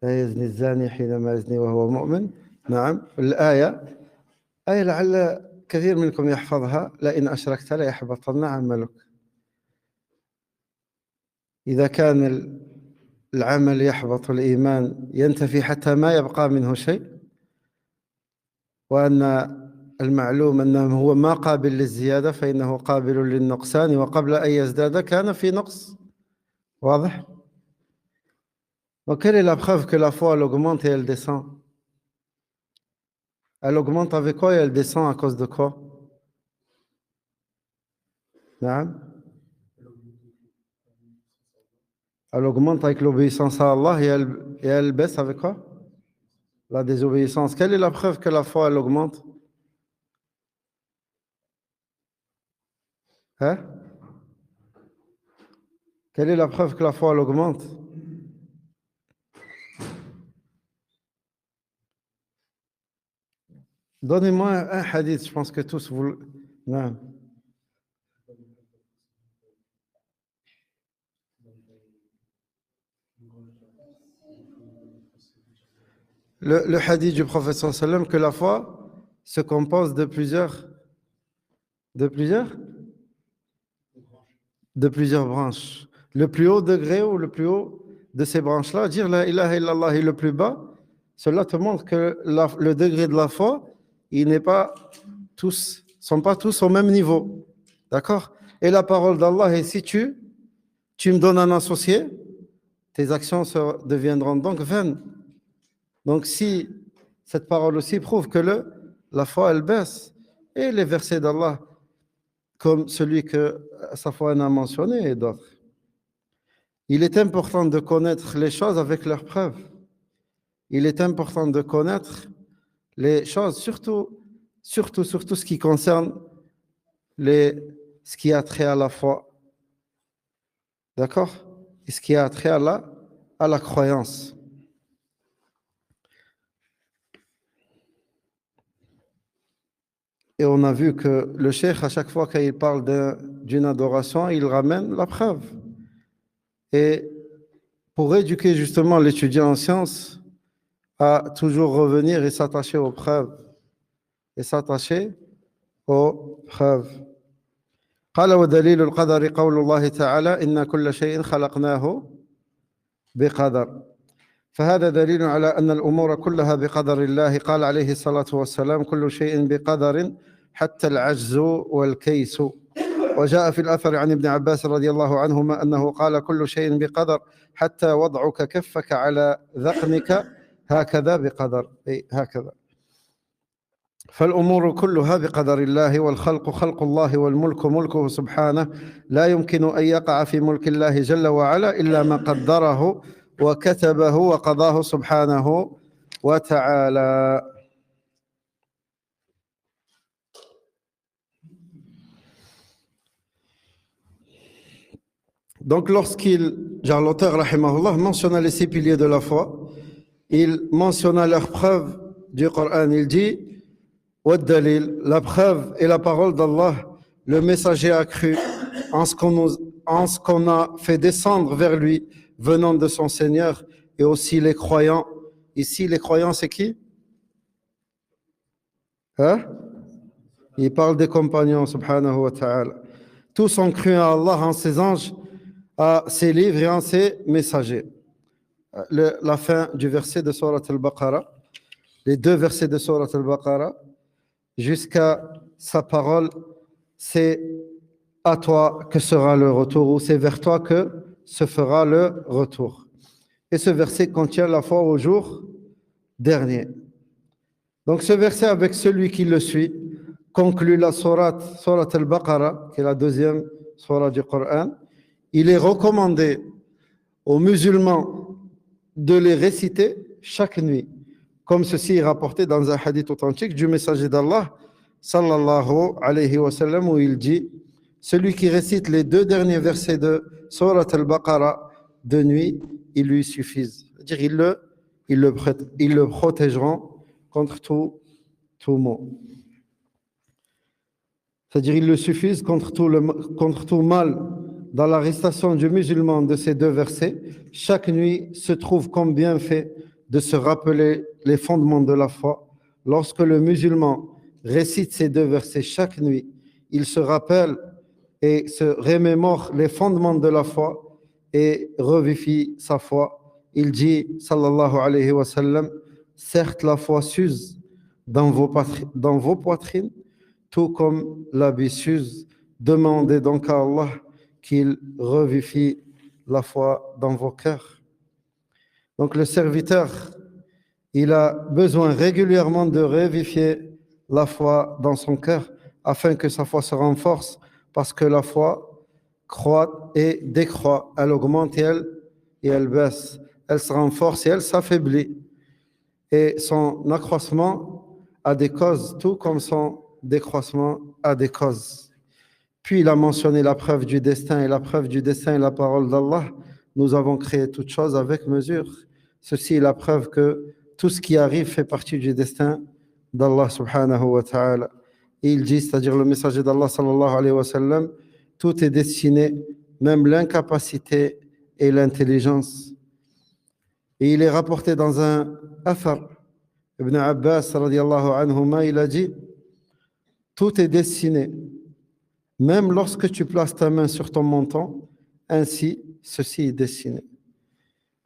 لا يزني الزاني حينما يزني وهو مؤمن. نعم. الآية لعل كثير منكم يحفظها: لئن أشركت ليحبطن عملك. إذا كان العمل يحبط الإيمان ينتفي حتى ما يبقى منه شيء، وأن المعلوم أنه هو ما قابل للزيادة فإنه قابل للنقصان، وقبل أن يزداد كان في نقص. واضح؟ Donc, quelle est la preuve que la foi elle augmente et elle descend? Elle augmente avec quoi et elle descend à cause de quoi? Non? Elle augmente avec l'obéissance à Allah et elle baisse avec quoi? La désobéissance. Quelle est la preuve que la foi elle augmente? Hein? Quelle est la preuve que la foi elle augmente? Donnez-moi un hadith, je pense que tous vous... Non. Le hadith du prophète sallam que la foi se compose de plusieurs branches. Le plus haut degré ou le plus haut de ces branches-là, dire la ilaha illallah et le plus bas, cela te montre que le degré de la foi, sont pas tous au même niveau. D'accord? Et la parole d'Allah, et si tu me donnes un associé, tes actions deviendront donc vaines. Donc si cette parole aussi prouve que la foi, elle baisse, et les versets d'Allah, comme celui que Safwan a mentionné et d'autres. Il est important de connaître les choses avec leurs preuves. Il est important de connaître les choses, surtout ce qui concerne ce qui a trait à la foi. D'accord? Et ce qui a trait à la croyance. Et on a vu que le cheikh, à chaque fois qu'il parle d'une adoration, il ramène la preuve. Et pour éduquer justement l'étudiant en sciences à toujours revenir et s'attacher aux preuves. قال ودليل القدر قول الله تعالى إن كل شيء خلقناه بقدر. فهذا دليل على أن الأمور كلها بقدر الله. قال عليه الصلاة والسلام كل شيء بقدر حتى العجز والكيس. وجاء في الأثر عن ابن عباس رضي الله عنهما أنه قال كل شيء بقدر حتى وضعك كفك على ذقنك هكذا بقدر، أي هكذا. فالأمور كلها بقدر الله، والخلق خلق الله، والملك ملكه سبحانه. لا يمكن أن يقع في ملك الله جل وعلا إلا ما قدره وكتبه وقضاه سبحانه وتعالى. Donc l'auteur, rahimahullah, mentionna les 6 piliers de la foi, il mentionna leurs preuves du Coran. Il dit, la preuve est la parole d'Allah, le messager a cru en ce qu'on a fait descendre vers lui venant de son Seigneur, et aussi les croyants. Ici, les croyants, c'est qui? Hein? Il parle des compagnons, subhanahu wa ta'ala. Tous ont cru en Allah, en ses anges, à ses livres et en ses messagers. La fin du verset de Surat al-Baqarah, les deux versets de Surat al-Baqarah, jusqu'à sa parole, c'est à toi que sera le retour, ou c'est vers toi que se fera le retour. Et ce verset contient la foi au jour dernier. Donc ce verset, avec celui qui le suit, conclut la Surat al-Baqarah, qui est la deuxième Surat du Coran. Il est recommandé aux musulmans de les réciter chaque nuit, comme ceci est rapporté dans un hadith authentique du messager d'Allah, sallallahu alayhi wa sallam, où il dit: celui qui récite les deux derniers versets de Surat al-Baqarah de nuit, ils lui suffisent. C'est-à-dire, ils le protégeront contre tout mot. C'est-à-dire, ils le suffisent contre tout mal. Dans la récitation du musulman de ces deux versets, chaque nuit se trouve comme bienfait de se rappeler les fondements de la foi. Lorsque le musulman récite ces deux versets chaque nuit, il se rappelle et se remémore les fondements de la foi et revivifie sa foi. Il dit, sallallahu alayhi wa sallam: certes, la foi s'use dans vos poitrines, tout comme l'habit s'use. Demandez donc à Allah qu'il revivifie la foi dans vos cœurs. Donc le serviteur, il a besoin régulièrement de revivifier la foi dans son cœur afin que sa foi se renforce, parce que la foi croît et décroît, elle augmente et elle baisse, elle se renforce et elle s'affaiblit. Et son accroissement a des causes, tout comme son décroissement a des causes. Puis il a mentionné la preuve du destin, et la preuve du destin est la parole d'Allah. Nous avons créé toutes choses avec mesure. Ceci est la preuve que tout ce qui arrive fait partie du destin d'Allah subhanahu wa ta'ala. Et il dit, c'est-à-dire le messager d'Allah sallallahu alayhi wa sallam, tout est destiné, même l'incapacité et l'intelligence. Et il est rapporté dans un afar, Ibn Abbas radiallahu anhuma, il a dit: tout est destiné, même lorsque tu places ta main sur ton menton, ainsi ceci est destiné.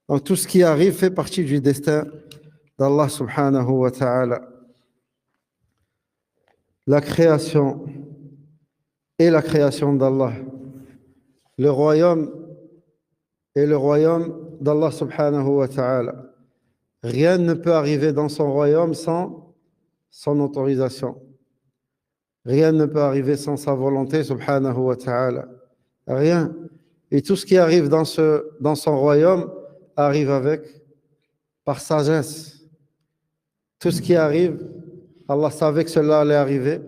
Donc tout ce qui arrive fait partie du destin d'Allah subhanahu wa ta'ala. La création et la création d'Allah, le royaume et le royaume d'Allah subhanahu wa ta'ala. Rien ne peut arriver dans son royaume sans son autorisation. Rien ne peut arriver sans sa volonté, subhanahu wa ta'ala. Rien. Et tout ce qui arrive dans son royaume arrive par sagesse. Tout ce qui arrive, Allah savait que cela allait arriver.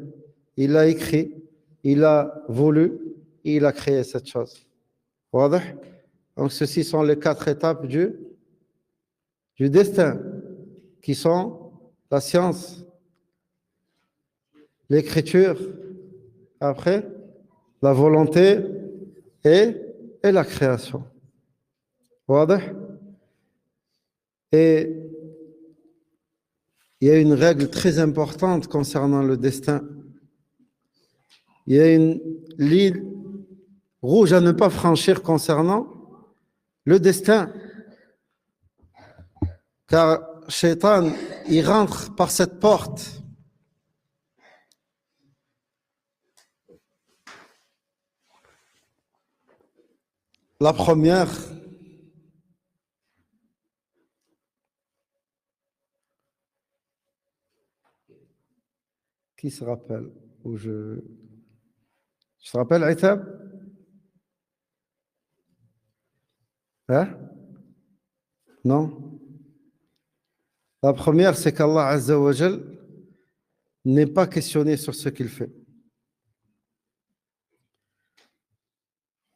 Il l'a écrit, il a voulu, et il a créé cette chose. Wadah? Donc ceci sont les 4 étapes du destin, qui sont la science, l'écriture, après la volonté et la création. Wadah? Et il y a une règle très importante concernant le destin. Il y a une ligne rouge à ne pas franchir concernant le destin. Car Shaitan, il rentre par cette porte. La première, qui se rappelle? Je te rappelle, Aitab? Hein? Non? La première, c'est qu'Allah Azza wa Jal n'est pas questionné sur ce qu'il fait.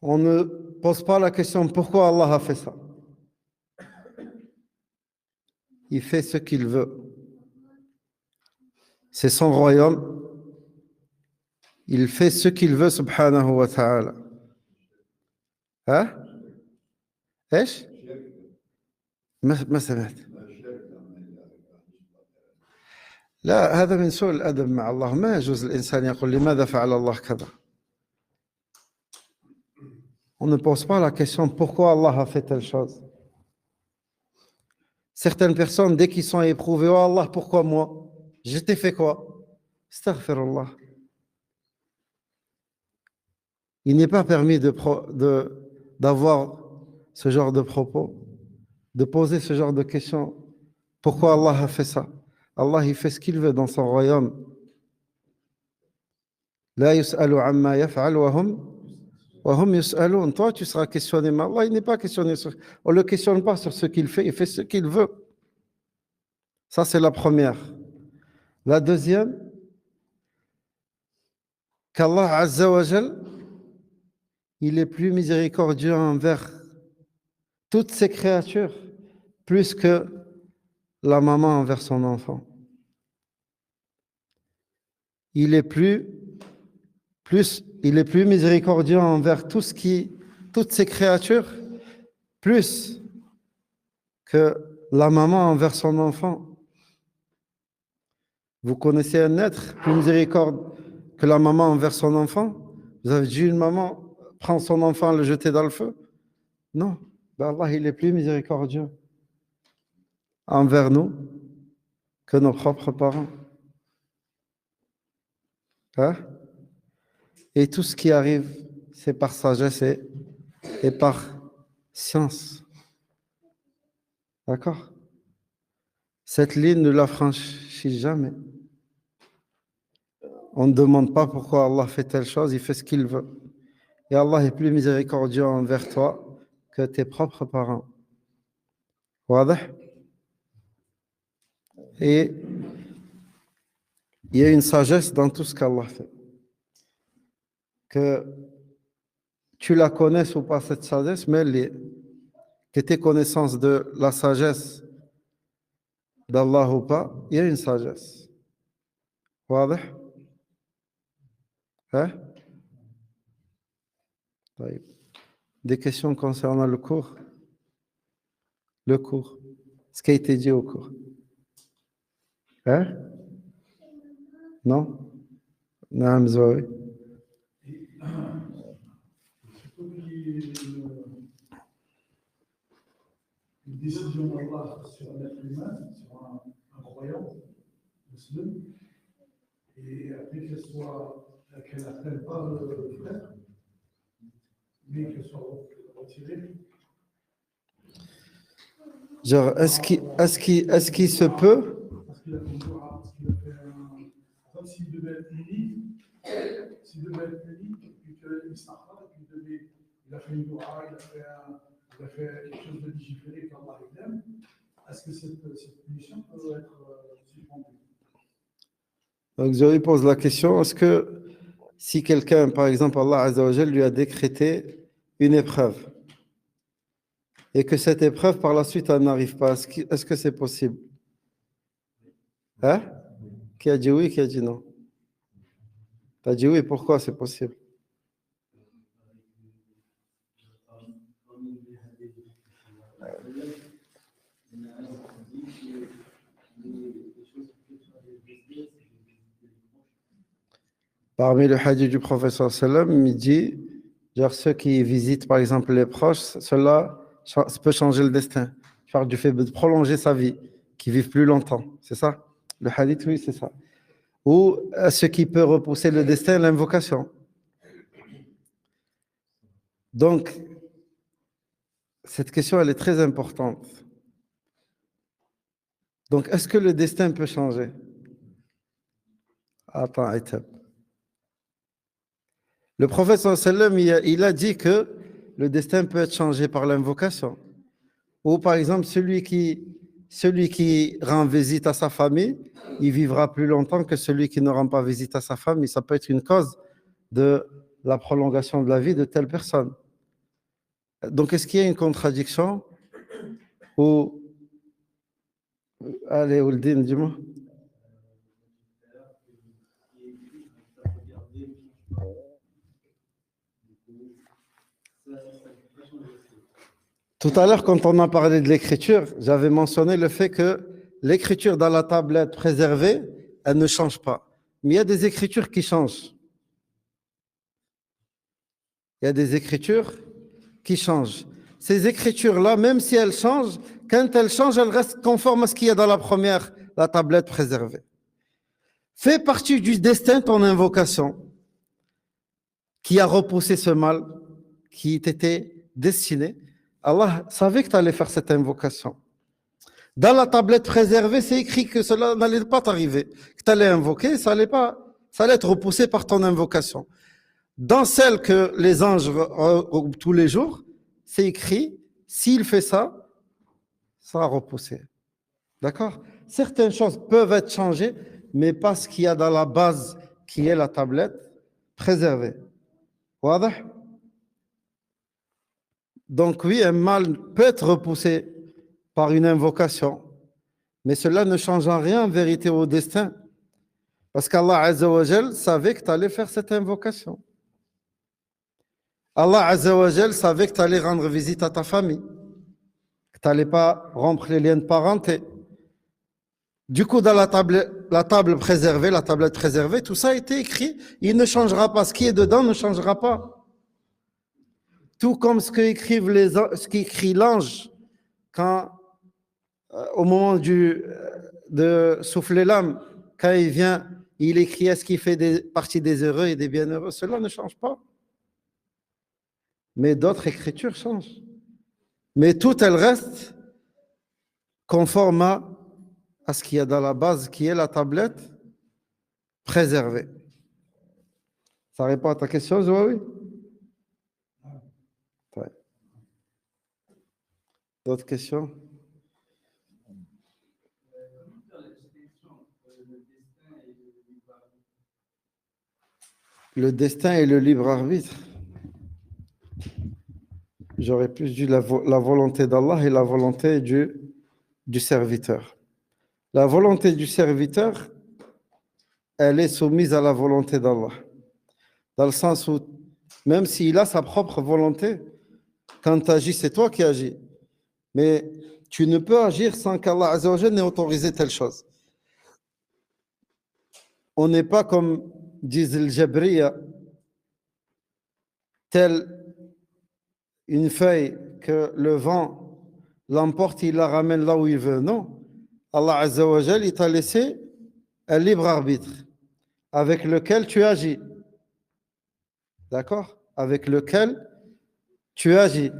On ne pose pas la question pourquoi Allah a fait ça. Il fait ce qu'il veut. C'est son royaume. Il fait ce qu'il veut, subhanahu wa ta'ala. Hein? ايش؟ ما سمعت. لا، هذا من سوء الأدب مع الله. ما يجوز الإنسان يقول لماذا فعل الله كذا. On ne pose pas la question pourquoi Allah a fait telle chose. Certaines personnes, dès qu'ils sont éprouvés, oh Allah, pourquoi moi? Je t'ai fait quoi? Astaghfirullah. Il n'est pas permis d'avoir ce genre de propos, de poser ce genre de questions. Pourquoi Allah a fait ça? Allah, il fait ce qu'il veut dans son royaume. La yus'alu amma yaf'al wa hum yus'alun. Toi, tu seras questionné, mais Allah, il n'est pas questionné. On ne le questionne pas sur ce qu'il fait ce qu'il veut. Ça, c'est la première. La deuxième, qu'Allah Azza wa Jal, il est plus miséricordieux envers toutes ses créatures, plus que la maman envers son enfant. Il est plus miséricordieux envers toutes ces créatures, plus que la maman envers son enfant. Vous connaissez un être plus miséricordieux que la maman envers son enfant? Vous avez dit une maman prend son enfant et le jeter dans le feu? Non. Ben Allah, il est plus miséricordieux envers nous que nos propres parents. Hein? Et tout ce qui arrive, c'est par sagesse et par science. D'accord? Cette ligne ne la franchit jamais. On ne demande pas pourquoi Allah fait telle chose, il fait ce qu'il veut. Et Allah est plus miséricordieux envers toi que tes propres parents. Wadah? Et il y a une sagesse dans tout ce qu'Allah fait. Que tu la connaisses ou pas, cette sagesse, mais que tes connaissances de la sagesse d'Allah ou pas, il y a une sagesse. Wadah? Hein? Des questions concernant le cours? Le cours. Ce qui a été dit au cours. Hein? Non? Non, Zoé.
Une décision d'Allah sur un être humain, sur un croyant musulman, et après qu'elle n'appelle pas le frère, mais qu'elle soit retirée.
Genre, est-ce qu'il se peut?
Parce qu'il a fait une dua, parce qu'il a fait un. Comme s'il devait être uni, et puis qu'il s'arrête, et puis il a fait une dua, il a fait quelque chose de légiféré qu'Allah aime. Est-ce que cette punition peut être suspendue?
Donc, Zoé pose la question, est-ce que si quelqu'un, par exemple, Allah Azza wa Jal lui a décrété une épreuve, et que cette épreuve, par la suite, elle n'arrive pas, est-ce que c'est possible? Hein? Qui a dit oui, qui a dit non? Tu as dit oui, pourquoi c'est possible? Parmi le hadith du professeur sallam, il dit, genre ceux qui visitent par exemple les proches, cela peut changer le destin. Je parle du fait de prolonger sa vie, qui vivent plus longtemps, c'est ça? Le hadith, oui, c'est ça. Ou ce qui peut repousser le destin, l'invocation. Donc, cette question, elle est très importante. Donc, est-ce que le destin peut changer? Attends, Aïtab. Le prophète sallam, il a dit que le destin peut être changé par l'invocation. Ou par exemple, celui qui rend visite à sa famille, il vivra plus longtemps que celui qui ne rend pas visite à sa famille. Ça peut être une cause de la prolongation de la vie de telle personne. Donc, est-ce qu'il y a une contradiction? Ou, allez, Ouldine, dis-moi. Tout à l'heure, quand on a parlé de l'écriture, j'avais mentionné le fait que l'écriture dans la tablette préservée, elle ne change pas. Mais il y a des écritures qui changent. Il y a des écritures qui changent. Ces écritures-là, même si elles changent, quand elles changent, elles restent conformes à ce qu'il y a dans la première, la tablette préservée. Fais partie du destin ton invocation qui a repoussé ce mal qui t'était destiné. Allah savait que tu allais faire cette invocation. Dans la tablette préservée, c'est écrit que cela n'allait pas t'arriver, que tu allais invoquer, ça allait être repoussé par ton invocation. Dans celle que les anges tous les jours, c'est écrit, s'il fait ça, ça va repousser. D'accord? Certaines choses peuvent être changées, mais pas ce qu'il y a dans la base qui est la tablette préservée. Voilà? Donc oui, un mal peut être repoussé par une invocation, mais cela ne change en rien en vérité au destin. Parce qu'Allah Azza wa Jal savait que tu allais faire cette invocation. Allah Azza wa Jal savait que tu allais rendre visite à ta famille, que tu n'allais pas rompre les liens de parenté. Du coup, dans la table préservée, la tablette préservée, tout ça a été écrit. Il ne changera pas. Ce qui est dedans ne changera pas. Tout comme ce qu'écrit l'ange quand, au moment de souffler l'âme, quand il vient, il écrit est-ce qu'il fait partie des heureux et des bienheureux. Cela ne change pas. Mais d'autres écritures changent. Mais tout, elles restent conformes à ce qu'il y a dans la base, qui est la tablette préservée. Ça répond à ta question, Zoé? Ouais. D'autres questions? Le destin et le libre arbitre. J'aurais plus dit la volonté d'Allah et la volonté du serviteur. La volonté du serviteur, elle est soumise à la volonté d'Allah. Dans le sens où, même s'il a sa propre volonté, quand tu agis, c'est toi qui agis. Mais tu ne peux agir sans qu'Allah Azza wa Jalla n'ait autorisé telle chose. On n'est pas comme disent les Jabriya, telle une feuille que le vent l'emporte, il la ramène là où il veut. Non. Allah Azza wa Jalla, il t'a laissé un libre arbitre avec lequel tu agis. D'accord? Avec lequel tu agis.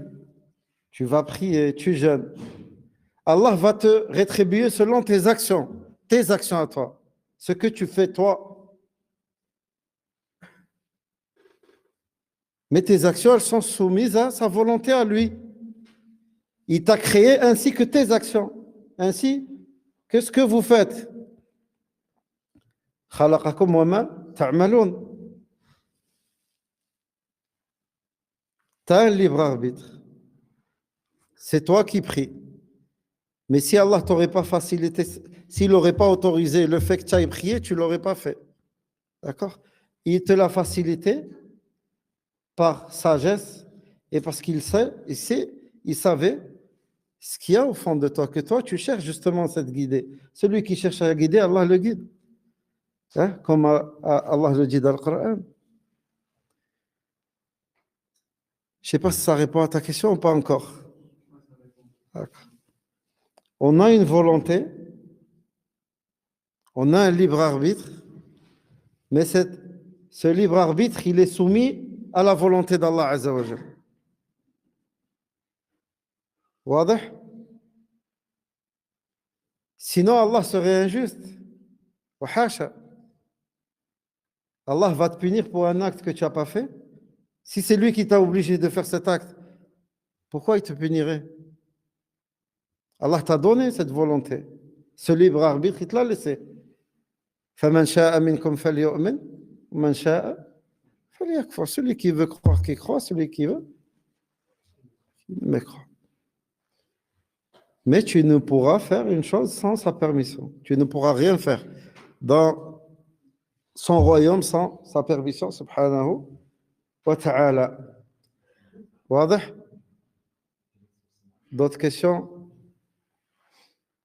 Tu vas prier, tu jeûnes. Allah va te rétribuer selon tes actions à toi, ce que tu fais toi. Mais tes actions, elles sont soumises à sa volonté à lui. Il t'a créé ainsi que tes actions, ainsi que ce que vous faites. خلقكم وما تعملون. Tu as un libre arbitre. C'est toi qui pries. Mais si Allah t'aurait pas facilité, s'il n'aurait pas autorisé le fait que tu ailles prier, tu ne l'aurais pas fait. D'accord? Il te l'a facilité par sagesse et parce qu'il sait, il savait ce qu'il y a au fond de toi, que toi, tu cherches justement cette guidée. Celui qui cherche à guider, Allah le guide. Hein? Comme Allah le dit dans le Coran. Je ne sais pas si ça répond à ta question ou pas encore. D'accord. On a une volonté, on a un libre arbitre, mais ce libre arbitre, il est soumis à la volonté d'Allah Azza wa Jalla. واضح? Sinon, Allah serait injuste. وحاشا. Allah va te punir pour un acte que tu n'as pas fait. Si c'est lui qui t'a obligé de faire cet acte, pourquoi il te punirait? Allah t'a donné cette volonté. Ce libre arbitre, il te l'a laissé. فَمَنْ شَاءَ مِنْكُمْ فَلْيُؤْمِنْ وَمَنْ شَاءَ فَلْيَكْفُرْ. Celui qui veut croire, qu'il croit. Celui qui veut, il ne croit. Mais tu ne pourras faire une chose sans sa permission. Tu ne pourras rien faire dans son royaume sans sa permission, subhanahu wa ta'ala. واضح? D'autres questions?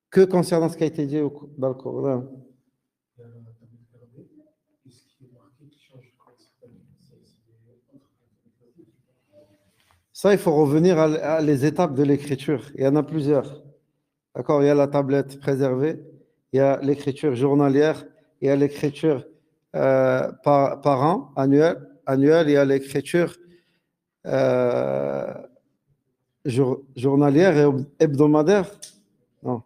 Que concernant ce qui a été dit dans le Coran? Ça, il faut revenir à les étapes de l'écriture. Il y en a plusieurs. D'accord? Il y a la tablette préservée, il y a l'écriture journalière, il y a l'écriture par an, annuelle, il y a l'écriture journalière et hebdomadaire. Non.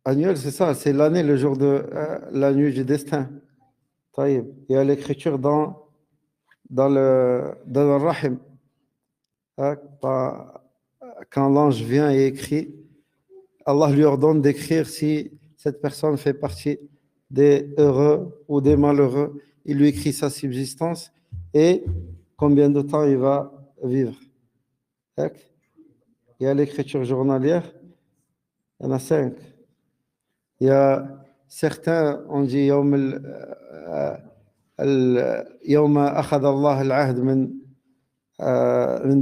Annuelle, c'est ça, c'est l'année, le jour de la nuit du destin. Taïb. Il y a l'écriture dans le rahim. Hein, quand l'ange vient et écrit, Allah lui ordonne d'écrire si cette personne fait partie des heureux ou des malheureux. Il lui écrit sa subsistance et combien de temps il va vivre. Il y a l'écriture journalière, il y en a 5. Il y a certains, on dit يوم يوم أخذ الله العهد من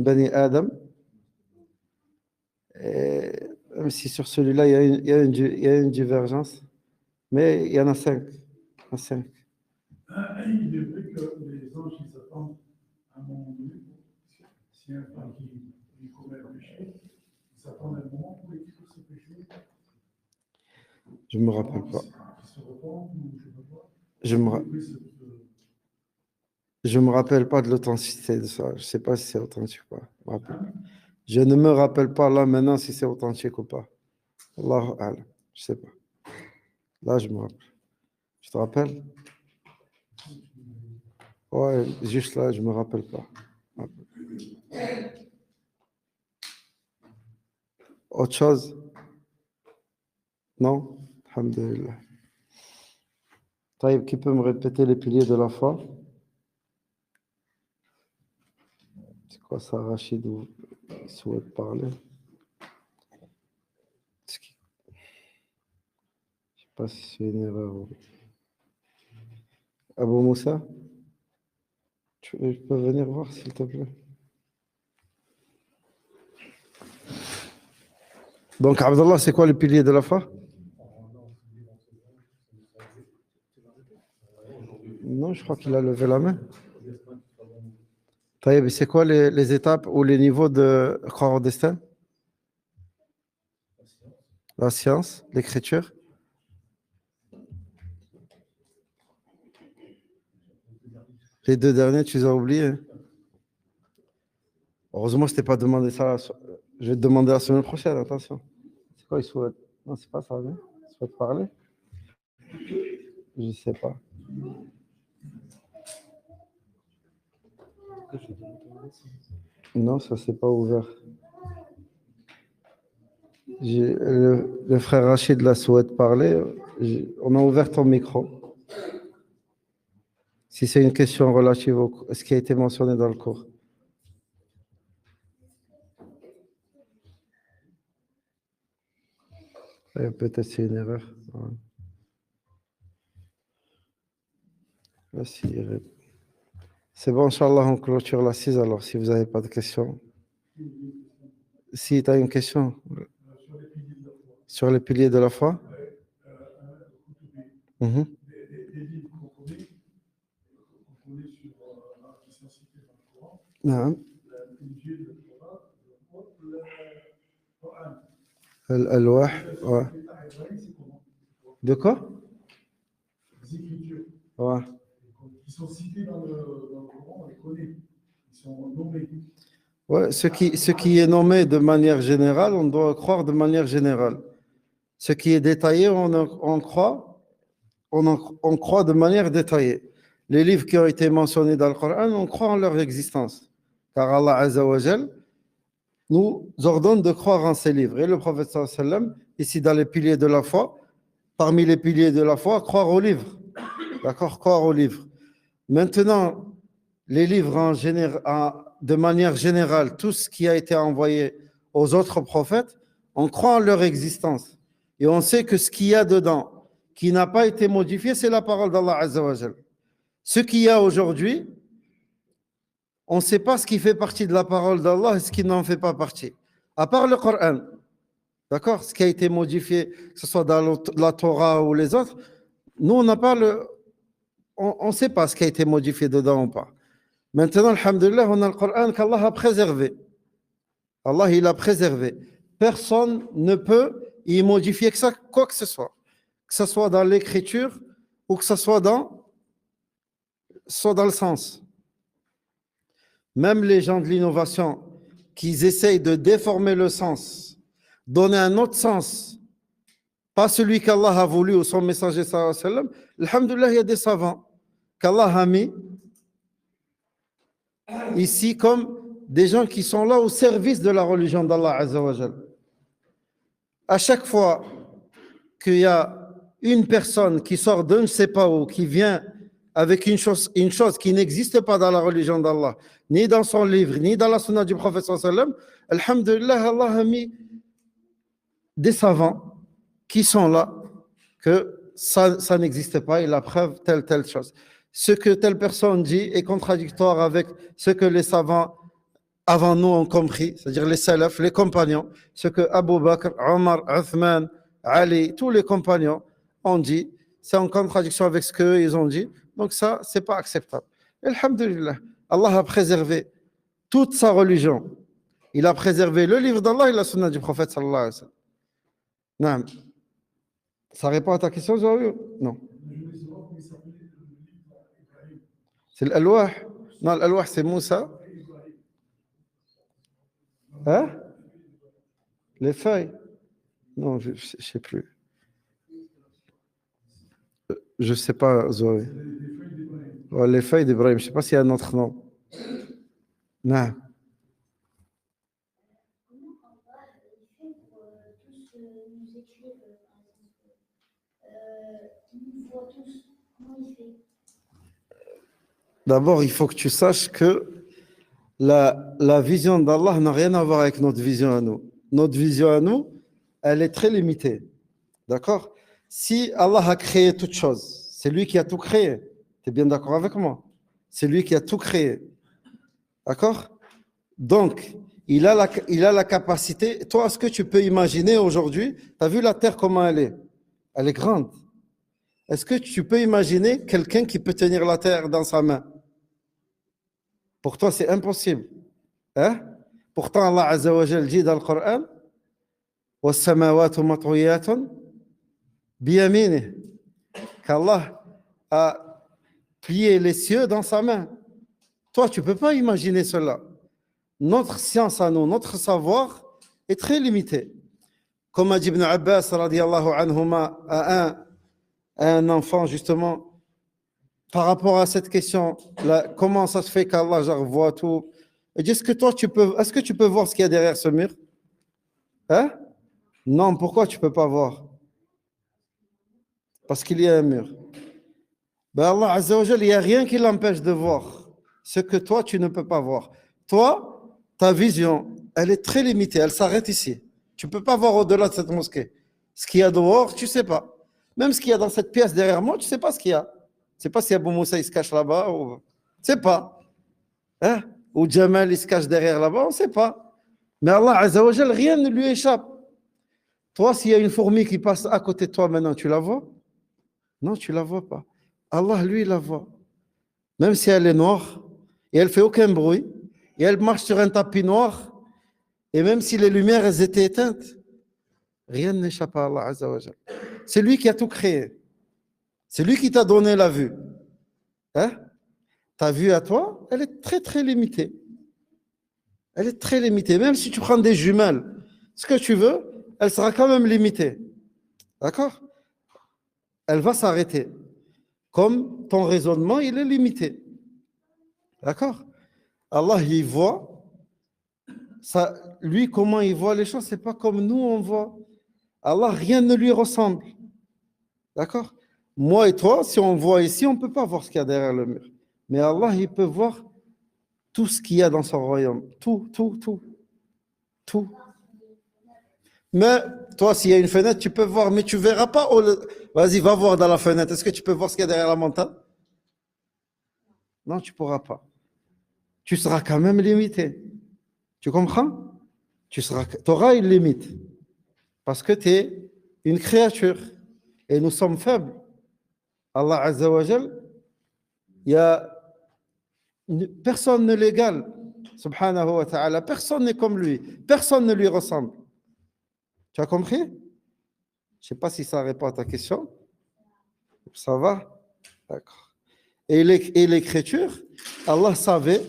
بني آدم. Même si sur celui-là, il y a une divergence, mais il y en a 5. Il y en a 5.
Il est vrai que les anges, ils s'attendent à un moment donné, si un temps qui commet un péché, ils s'attendent à un moment pour écrire ce péché.
Je ne me rappelle pas. Je me rappelle pas de l'authenticité de ça. Je ne sais pas si c'est authentique ou pas. Je ne me rappelle pas là maintenant si c'est authentique ou pas. Allahu a'lam. Je ne sais pas. Là, je me rappelle. Tu te rappelles? Ouais, juste là, je ne me rappelle pas. Autre chose? Non? Alhamdulillah. Taïb, qui peut me répéter les piliers de la foi? C'est quoi ça, Rachid, ou souhaite parler? Je ne sais pas si c'est une erreur. Abou Moussa? Tu peux venir voir, s'il te plaît? Donc, Abdallah, c'est quoi le pilier de la foi? Non, je crois qu'il a levé la main. Taïb, c'est quoi les étapes ou les niveaux de croire au destin? La science, l'écriture. Les 2 derniers, tu les as oubliés. Heureusement, je ne t'ai pas demandé ça. Je vais te demander la semaine prochaine, attention. C'est quoi, il souhaite? Non, c'est pas ça, hein? Il souhaite parler? Je ne sais pas. Non, ça ne s'est pas ouvert. Le frère Rachid la souhaite parler. On a ouvert ton micro. Si c'est une question relative à ce qui a été mentionné dans le cours. Peut-être c'est une erreur. Ouais. Là, c'est bon, Inch'Allah, on clôture l'assise alors, si vous n'avez pas de questions. Si tu as une question sur les piliers de la foi. Mhm. Non. Ouais. De quoi?
Les Écritures.
Ouais.
Qui sont cités dans le Coran, on les connaît. Ils sont nommés.
Ouais, ce qui est nommé de manière générale, on doit croire de manière générale. Ce qui est détaillé, on croit de manière détaillée. Les livres qui ont été mentionnés dans le Coran, on croit en leur existence. Car Allah Azza wa Jal nous ordonne de croire en ces livres. Et le prophète sallallahu alayhi wa sallam, ici dans les piliers de la foi, parmi les piliers de la foi, croire aux livres. D'accord? Croire aux livres. Maintenant, les livres de manière générale, tout ce qui a été envoyé aux autres prophètes, on croit en leur existence. Et on sait que ce qu'il y a dedans, qui n'a pas été modifié, c'est la parole d'Allah Azza wa Jal. Ce qu'il y a aujourd'hui, on ne sait pas ce qui fait partie de la parole d'Allah et ce qui n'en fait pas partie. À part le Coran, d'accord? Ce qui a été modifié, que ce soit dans la Torah ou les autres, nous, on n'a pas on ne sait pas ce qui a été modifié dedans ou pas. Maintenant, alhamdulillah, on a le Coran qu'Allah a préservé. Allah, il a préservé. Personne ne peut y modifier que ça, quoi que ce soit dans l'écriture ou que ce soit dans le sens. Même les gens de l'innovation qui essayent de déformer le sens, donner un autre sens, pas celui qu'Allah a voulu ou son messager sallallahu alayhi wa sallam, alhamdulillah, il y a des savants qu'Allah a mis ici comme des gens qui sont là au service de la religion d'Allah Azza wa Jal. À chaque fois qu'il y a une personne qui sort de je ne sais pas où, qui vient avec une chose qui n'existe pas dans la religion d'Allah, ni dans son livre, ni dans la sunna du prophète sallallahu alayhi wa sallam, alhamdulillah, Allah a mis des savants qui sont là, que ça n'existe pas, et la preuve, telle chose. Ce que telle personne dit est contradictoire avec ce que les savants avant nous ont compris, c'est-à-dire les salafs, les compagnons, ce que Abu Bakr, Omar, Uthman, Ali, tous les compagnons ont dit, c'est en contradiction avec ce qu'ils ont dit, donc ça, c'est pas acceptable. Alhamdulillah, Allah a préservé toute sa religion. Il a préservé le livre d'Allah et la sunna du prophète sallallahu alayhi wa sallam. Non. Ça répond à ta question, Zohar? Non. C'est l'Alwah. Non, l'Alwah, c'est Moussa. Hein? Les feuilles? Non, je ne sais plus. Je ne sais pas, Zoé. Ouais, les feuilles d'Ibrahim. Je ne sais pas s'il y a un autre nom. Non. D'abord, il faut que tu saches que la vision d'Allah n'a rien à voir avec notre vision à nous. Notre vision à nous, elle est très limitée. D'accord? Si Allah a créé toute chose, c'est lui qui a tout créé. Tu es bien d'accord avec moi? C'est lui qui a tout créé. D'accord? Donc, il a la capacité. Toi, est-ce que tu peux imaginer aujourd'hui, tu as vu la terre comment elle est? Elle est grande. Est-ce que tu peux imaginer quelqu'un qui peut tenir la terre dans sa main? Pour toi, c'est impossible. Hein? Pourtant, Allah Azza wa Jal dit dans le Coran, وَالسَّمَاوَاتُ مَطْوِيَّاتٌ بِيَمِينِهِ, qu'Allah a plié les cieux dans sa main. Toi, tu ne peux pas imaginer cela. Notre science à nous, notre savoir est très limité. Comme a dit Ibn Abbas radiyallahu anhuma à un enfant, justement, par rapport à cette question, comment ça se fait qu'Allah voit tout? Il dit, est-ce que tu peux voir ce qu'il y a derrière ce mur? Hein? Non, pourquoi tu ne peux pas voir? Parce qu'il y a un mur. Ben Allah Azza wa Jal, il n'y a rien qui l'empêche de voir ce que toi, tu ne peux pas voir. Toi, ta vision, elle est très limitée, elle s'arrête ici. Tu ne peux pas voir au-delà de cette mosquée. Ce qu'il y a dehors, tu ne sais pas. Même ce qu'il y a dans cette pièce derrière moi, tu ne sais pas ce qu'il y a. Tu ne sais pas si Abou Moussa il se cache là-bas. Tu ne sais pas. Hein? Ou Jamal il se cache derrière là-bas, on ne sait pas. Mais Allah Azza wa Jal, rien ne lui échappe. Toi, s'il y a une fourmi qui passe à côté de toi maintenant, tu la vois? Non, tu ne la vois pas. Allah, lui, la voit. Même si elle est noire, et elle ne fait aucun bruit, et elle marche sur un tapis noir, et même si les lumières elles étaient éteintes, rien n'échappe à Allah Azza wa Jal. C'est lui qui a tout créé. C'est lui qui t'a donné la vue. Hein? Ta vue à toi, elle est très très limitée. Elle est très limitée. Même si tu prends des jumelles, ce que tu veux, elle sera quand même limitée. D'accord? Elle va s'arrêter. Comme ton raisonnement, il est limité. D'accord? Allah, il voit. Ça, lui, comment il voit les choses, c'est pas comme nous on voit. Allah, rien ne lui ressemble. D'accord? Moi et toi, si on voit ici, on ne peut pas voir ce qu'il y a derrière le mur. Mais Allah, il peut voir tout ce qu'il y a dans son royaume. Tout. Mais toi, s'il y a une fenêtre, tu peux voir, mais tu ne verras pas. Vas-y, va voir dans la fenêtre. Est-ce que tu peux voir ce qu'il y a derrière la montagne? Non, tu ne pourras pas. tu seras quand même limité. Tu comprends? Tu auras une limite. Parce que tu es une créature. Et nous sommes faibles. Allah Azza wa Jal, personne ne l'égale. Subhanahu wa ta'ala. Personne n'est comme lui. Personne ne lui ressemble. Tu as compris? Je ne sais pas si ça répond à ta question. Ça va? D'accord. Et l'écriture, Allah savait,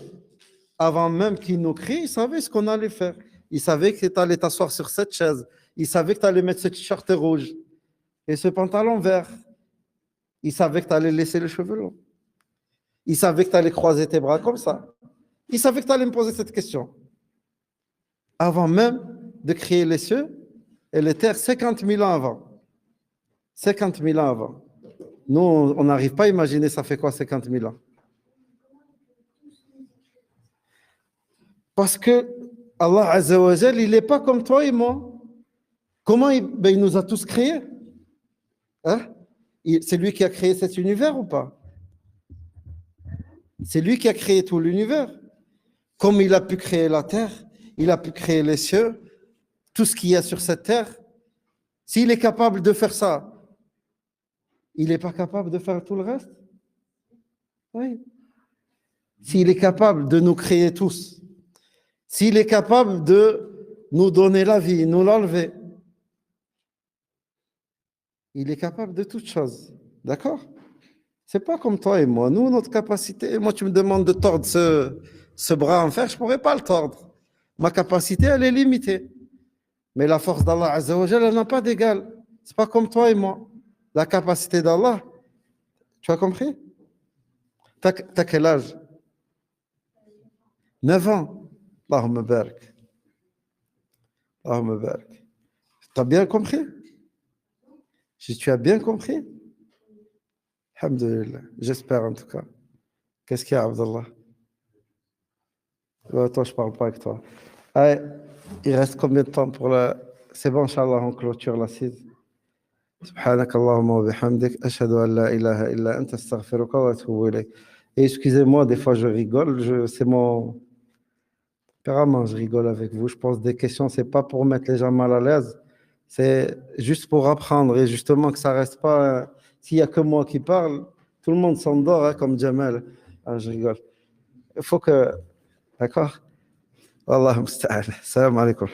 avant même qu'il nous crée, il savait ce qu'on allait faire. Il savait que tu allais t'asseoir sur cette chaise. Il savait que tu allais mettre ce t-shirt rouge et ce pantalon vert. Il savait que tu allais laisser les cheveux longs. Il savait que tu allais croiser tes bras comme ça. Il savait que tu allais me poser cette question. Avant même de créer les cieux et les terres, 50 000 ans avant. 50 000 ans avant. Nous, on n'arrive pas à imaginer ça fait quoi 50 000 ans. Parce que Allah Azza wa Jal, il n'est pas comme toi et moi. Comment il nous a tous créés? Hein? C'est lui qui a créé cet univers ou pas? C'est lui qui a créé tout l'univers. Comme il a pu créer la terre, il a pu créer les cieux, tout ce qu'il y a sur cette terre. S'il est capable de faire ça, il n'est pas capable de faire tout le reste? Oui. S'il est capable de nous créer tous, s'il est capable de nous donner la vie, nous l'enlever, il est capable de toutes choses. D'accord? C'est pas comme toi et moi. Nous, notre capacité, moi, tu me demandes de tordre ce bras en fer, je ne pourrais pas le tordre. Ma capacité, elle est limitée. Mais la force d'Allah Azza wa Jalla, elle n'a pas d'égal. C'est pas comme toi et moi. La capacité d'Allah, tu as compris? T'as quel âge? 9 ans. Allahumma barak. Allahumma barak. T'as bien compris? Si tu as bien compris? Alhamdulillah. J'espère en tout cas. Qu'est-ce qu'il y a, Abdallah? Toi, je ne parle pas avec toi. Allez, il reste combien de temps pour la... C'est bon, Inch'Allah, on clôture l'assise. سبحانك اللهم وبحمدك أشهد أن لا إله إلا أنت أستغفرك وأتوب إليك. Et excusez-moi, des fois je rigole, c'est mon tempérament, je rigole avec vous. Je pose des questions, c'est pas pour mettre les gens mal à l'aise, c'est juste pour apprendre et justement que ça reste pas. S'il y a que moi qui parle, tout le monde s'endort, hein, comme Jamal. Ah, je rigole. Il faut que, d'accord. Wallah musta'an. Salam alaikum.